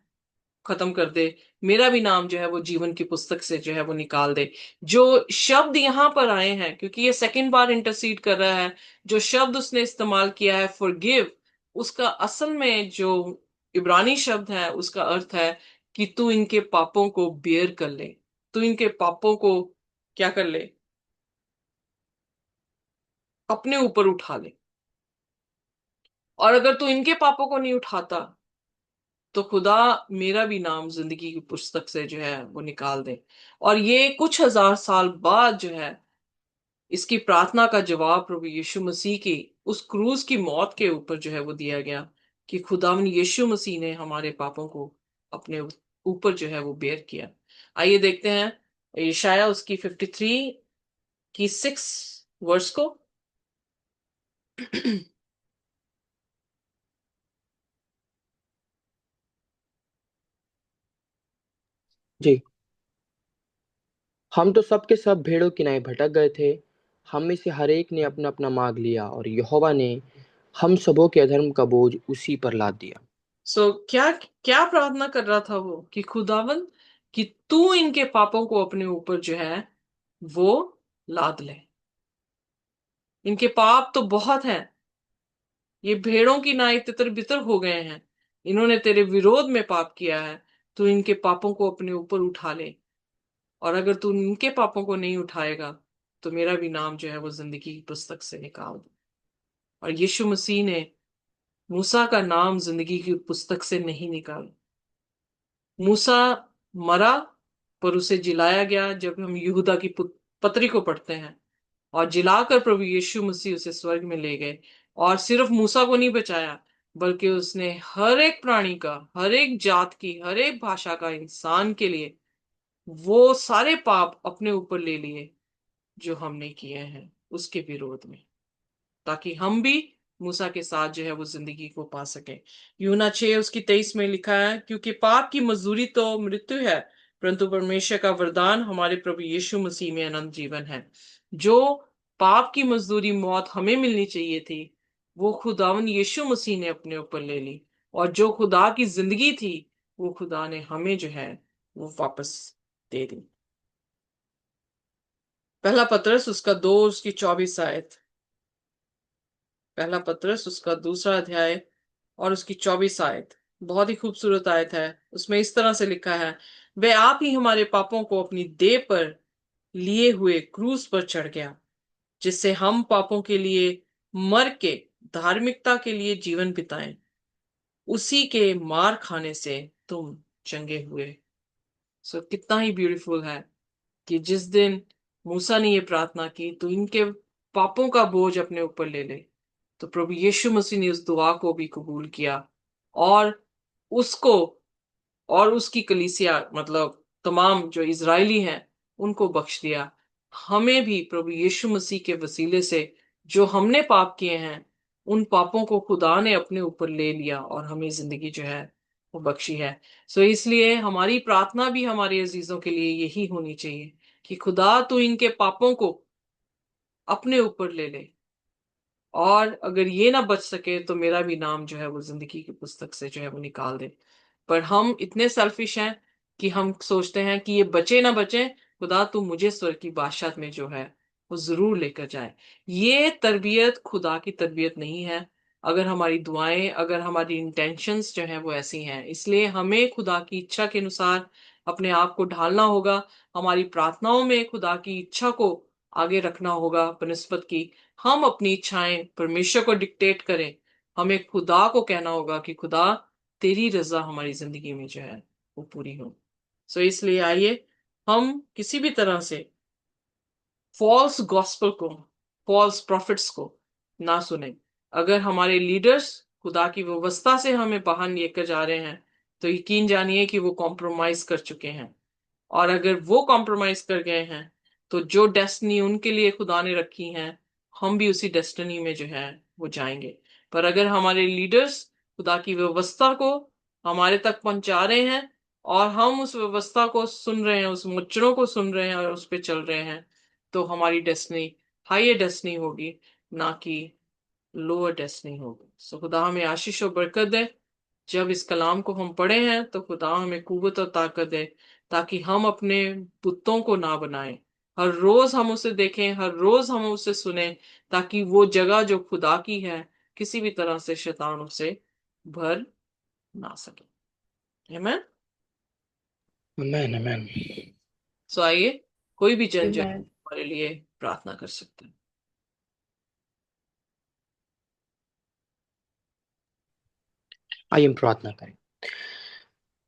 खत्म कर दे, मेरा भी नाम जो है वो जीवन की पुस्तक से जो है वो निकाल दे। जो शब्द यहां पर आए हैं, क्योंकि ये सेकंड बार इंटरसीड कर रहा है, जो शब्द उसने इस्तेमाल किया है फॉरगिव, उसका असल में जो इब्रानी शब्द है उसका अर्थ है कि तू इनके पापों को बेयर कर ले, तू इनके पापों को क्या कर ले, अपने ऊपर उठा ले। और अगर तू इनके पापों को नहीं उठाता तो खुदा मेरा भी नाम जिंदगी की पुस्तक से जो है वो निकाल दे। और ये कुछ हजार साल बाद जो है इसकी प्रार्थना का जवाब प्रभु यीशु मसीह की उस क्रूज की मौत के ऊपर जो है वो दिया गया कि खुदावन यीशु मसीह ने हमारे पापों को अपने ऊपर जो है वो बेयर किया। आइए देखते हैं यशाया उसकी 53 की 6 वर्स को। जी। हम तो सब के सब भेड़ों की नाई भटक गए थे। हम में से हर एक ने अपना अपना मार्ग लिया और यहोवा ने हम सबों के अधर्म का बोझ उसी पर लाद दिया। क्या क्या प्रार्थना कर रहा था वो कि खुदावन कि तू इनके पापों को अपने ऊपर जो है वो लाद ले। इनके पाप तो बहुत हैं, ये भेड़ों की नाई तितर बितर हो गए हैं, इन्होंने तेरे विरोध में पाप किया है, तू इनके पापों को अपने ऊपर उठा ले। और अगर तू इनके पापों को नहीं उठाएगा तो मेरा भी नाम जो है वो जिंदगी की पुस्तक से निकाल दे। और यीशु मसीह ने मूसा का नाम जिंदगी की पुस्तक से नहीं निकाला। मूसा मरा, पर उसे जिलाया गया। जब हम यहूदा की पत्री को पढ़ते हैं, और जिलाकर प्रभु यीशु मसीह उसे स्वर्ग में ले गए। और सिर्फ मूसा को नहीं बचाया, बल्कि उसने हर एक प्राणी का, हर एक जात की, हर एक भाषा का इंसान के लिए वो सारे पाप अपने ऊपर ले लिए जो हमने किए हैं उसके विरोध में, ताकि हम भी मूसा के साथ जो है वो जिंदगी को पा सके। यूना 6 उसकी 23 में लिखा है, क्योंकि पाप की मजदूरी तो मृत्यु है, परंतु परमेश्वर का वरदान हमारे प्रभु यीशु मसीह में अनंत जीवन है। जो पाप की मजदूरी मौत हमें मिलनी चाहिए थी वो खुदावन यीशु मसीह ने अपने ऊपर ले ली, और जो खुदा की जिंदगी थी वो खुदा ने हमें जो है वो वापस दे दी। पहला पत्रस उसका 2 उसकी 24 आयत। पहला पत्रस उसका दूसरा अध्याय और उसकी 24 आयत बहुत ही खूबसूरत आयत है। उसमें इस तरह से लिखा है, वह आप ही हमारे पापों को अपनी देह पर लिए हुए क्रूस पर चढ़ गया, जिससे हम पापों के लिए मर के धार्मिकता के लिए जीवन बिताएं। उसी के मार खाने से तुम चंगे हुए। सो कितना ही ब्यूटीफुल है कि जिस दिन मूसा ने ये प्रार्थना की तो इनके पापों का बोझ अपने ऊपर ले ले, तो प्रभु यीशु मसीह ने उस दुआ को भी कबूल किया और उसको और उसकी कलीसिया मतलब तमाम जो इजरायली हैं उनको बख्श दिया। हमें भी प्रभु यीशु मसीह के वसीले से जो हमने पाप किए हैं उन पापों को खुदा ने अपने ऊपर ले लिया और हमें जिंदगी जो है वो बख्शी है। सो इसलिए हमारी प्रार्थना भी हमारे अजीजों के लिए यही होनी चाहिए कि खुदा तू इनके पापों को अपने ऊपर ले ले, और अगर ये ना बच सके तो मेरा भी नाम जो है वो जिंदगी की पुस्तक से जो है वो निकाल दे। पर हम इतने सेल्फिश हैं कि हम सोचते हैं कि ये बचे ना बचे, खुदा तू मुझे स्वर्ग की बादशाहत में जो है वो जरूर लेकर जाए। ये तरबियत खुदा की तरबियत नहीं है। अगर हमारी दुआएं, अगर हमारी इंटेंशंस जो है वो ऐसी हैं, इसलिए हमें खुदा की इच्छा के अनुसार अपने आप को ढालना होगा। हमारी प्रार्थनाओं में खुदा की इच्छा को आगे रखना होगा बनिस्बत की हम अपनी इच्छाएं परमेश्वर को डिक्टेट करें। हमें खुदा को कहना होगा कि खुदा तेरी रजा हमारी जिंदगी में जो है वो पूरी हो। सो इसलिए आइए हम किसी भी तरह से फॉल्स गॉस्पेल को, फॉल्स प्रॉफिट्स को ना सुने। अगर हमारे लीडर्स खुदा की व्यवस्था से हमें बाहर लेकर जा रहे हैं तो यकीन जानिए कि वो कॉम्प्रोमाइज कर चुके हैं। और अगर वो कॉम्प्रोमाइज कर गए हैं तो जो डेस्टिनी उनके लिए खुदा ने रखी है हम भी उसी डेस्टिनी में जो है वो जाएंगे। पर अगर हमारे लीडर्स खुदा की व्यवस्था को हमारे तक पहुंचा रहे हैं और हम उस व्यवस्था को सुन रहे हैं, उस मुच्चरों को सुन रहे हैं और उस पर चल रहे हैं, तो हमारी डेस्टिनी हाईर डेस्टिनी होगी, ना कि लोअर डेस्टिनी होगी। सो खुदा हमें आशीष और बरकत दे। जब इस कलाम को हम पढ़े हैं तो खुदा हमें कुव्वत और ताकत दे ताकि हम अपने बुतों को ना बनाएं। हर रोज हम उसे देखें, हर रोज हम उसे सुने, ताकि वो जगह जो खुदा की है किसी भी तरह से शैतान उसे भर ना सके। आमीन। Amen amen. सो आइए कोई भी जन जो है Amen. हमारे लिए प्रार्थना कर सकते हैं। आइए हम प्रार्थना करें।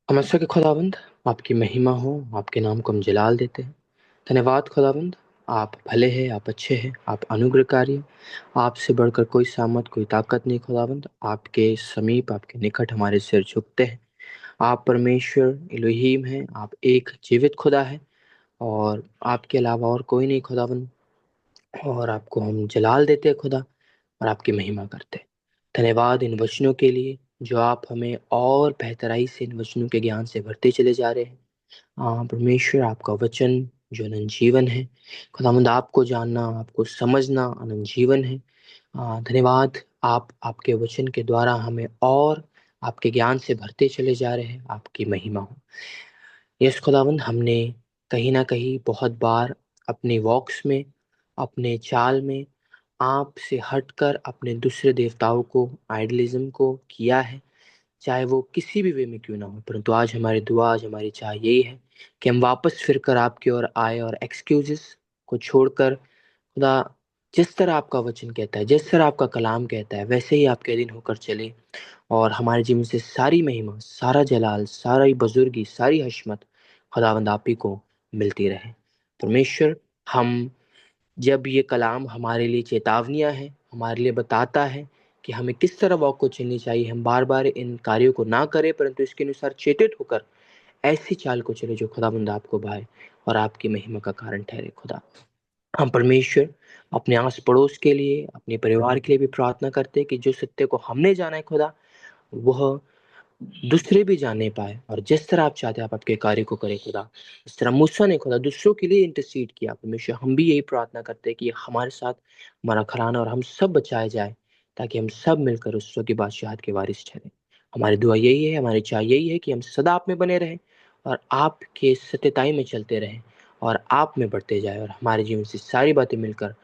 नमस्कार के खुदावंद, आपकी महिमा हो, आपके नाम को हम जलाल देते हैं। धन्यवाद खुदावंद, आप भले हैं, आप अच्छे हैं, आप अनुग्रहकारी हैं। आपसे बढ़कर कोई सामत, कोई ताकत नहीं खुदावंद। आपके समीप, आपके निकट हमारे सिर झुकते हैं। आप परमेश्वर इलोहीम हैं, आप एक जीवित खुदा है और आपके अलावा और कोई नहीं खुदावंद। और आपको हम जलाल देते हैं खुदा, और आपकी महिमा करते हैं। धन्यवाद इन वचनों के लिए जो आप हमें और बेहतराई से इन वचनों के ज्ञान से भरते चले जा रहे हैं। परमेश्वर, आपका वचन जो अनंत जीवन है, खुदावंद आपको जानना, आपको समझना अनंत जीवन है। धन्यवाद, आप आपके वचन के द्वारा हमें और आपके ज्ञान से भरते चले जा रहे हैं। आपकी महिमा हो। यस खुदावंद, हमने कहीं ना कहीं बहुत बार अपने वॉक्स में, अपने चाल में आपसे हटकर अपने दूसरे देवताओं को, आइडलिज्म को किया है, चाहे वो किसी भी वे में क्यों ना हो। परंतु आज हमारी दुआ, आज हमारी चाह यही है कि हम वापस फिरकर आपकी ओर आए और एक्सक्यूजेस को छोड़कर खुदा, जिस तरह आपका वचन कहता है, जिस तरह आपका कलाम कहता है, वैसे ही आपके दिन होकर चले। और हमारे जीवन से सारी महिमा, सारा जलाल, सारी बुजुर्गी, सारी हशमत खुदावंद आप ही को मिलती रहे। परमेश्वर, हम जब ये कलाम हमारे लिए चेतावनियां है, हमारे लिए बताता है कि हमें किस तरह वॉक को चलनी चाहिए, हम बार बार इन कार्यों को ना करें परंतु इसके अनुसार चेतित होकर ऐसी चाल को चले जो खुदावंद आपको भाए और आपकी महिमा का कारण ठहरे। खुदा, हम परमेश्वर अपने आस पड़ोस के लिए, अपने परिवार के लिए भी प्रार्थना करते हैं कि जो सत्य को हमने जाना है खुदा, वह दूसरे भी जाने पाए। और जिस तरह आप चाहते हैं आप आपके कार्य को करें खुदा, इस तरह मूसा ने खुदा दूसरों के लिए इंटरसीड किया। परमेश्वर, हम भी यही प्रार्थना करते हैं कि हमारे साथ हमारा घराना और हम सब बचाए जाए, ताकि हम सब मिलकर उस की बादशाहत के वारिस ठहरे। हमारी दुआ यही है, हमारी चाह यही है कि हम सदा आप में बने रहें और आपके सत्यताई में चलते रहें और आप में बढ़ते जाए, और हमारे जीवन से सारी बातें मिलकर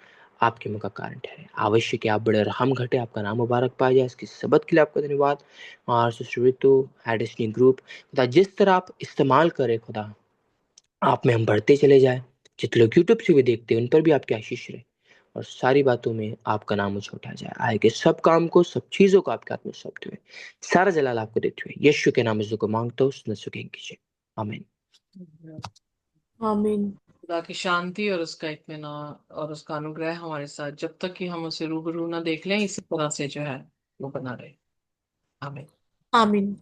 आपके मुँह का कारण ठहरे। आवश्यक है आप बड़े रहम घटे, आपका नाम मुबारक पाया जाए। इसकी सबद के लिए आपका धन्यवाद। और सिस्टर रितु, एडिशनिंग ग्रुप, खुदा जिस तरह आप इस्तेमाल करें खुदा, आप में हम बढ़ते चले जाएँ। जितने लोग यूट्यूब से भी देखते हैं, उन पर भी आपकी आशीष रहे और सारी बातों में आपका नाम ऊँचा उठाया जाए। आगे के सब काम को, सब चीज़ों को आपके हाथ में सौंपते हुए, सारा जलाल आपको देते हुए, यीशु के नाम में दुआ माँगता हूँ, सुन सुखें कीजिए। आमीन। आमीन। खुदा की शांति और उसका इत्मीनान और उसका अनुग्रह हमारे साथ जब तक कि हम उसे रूबरू ना देख लें, इसी तरह से जो है वो बना रहे। आमीन। आमीन।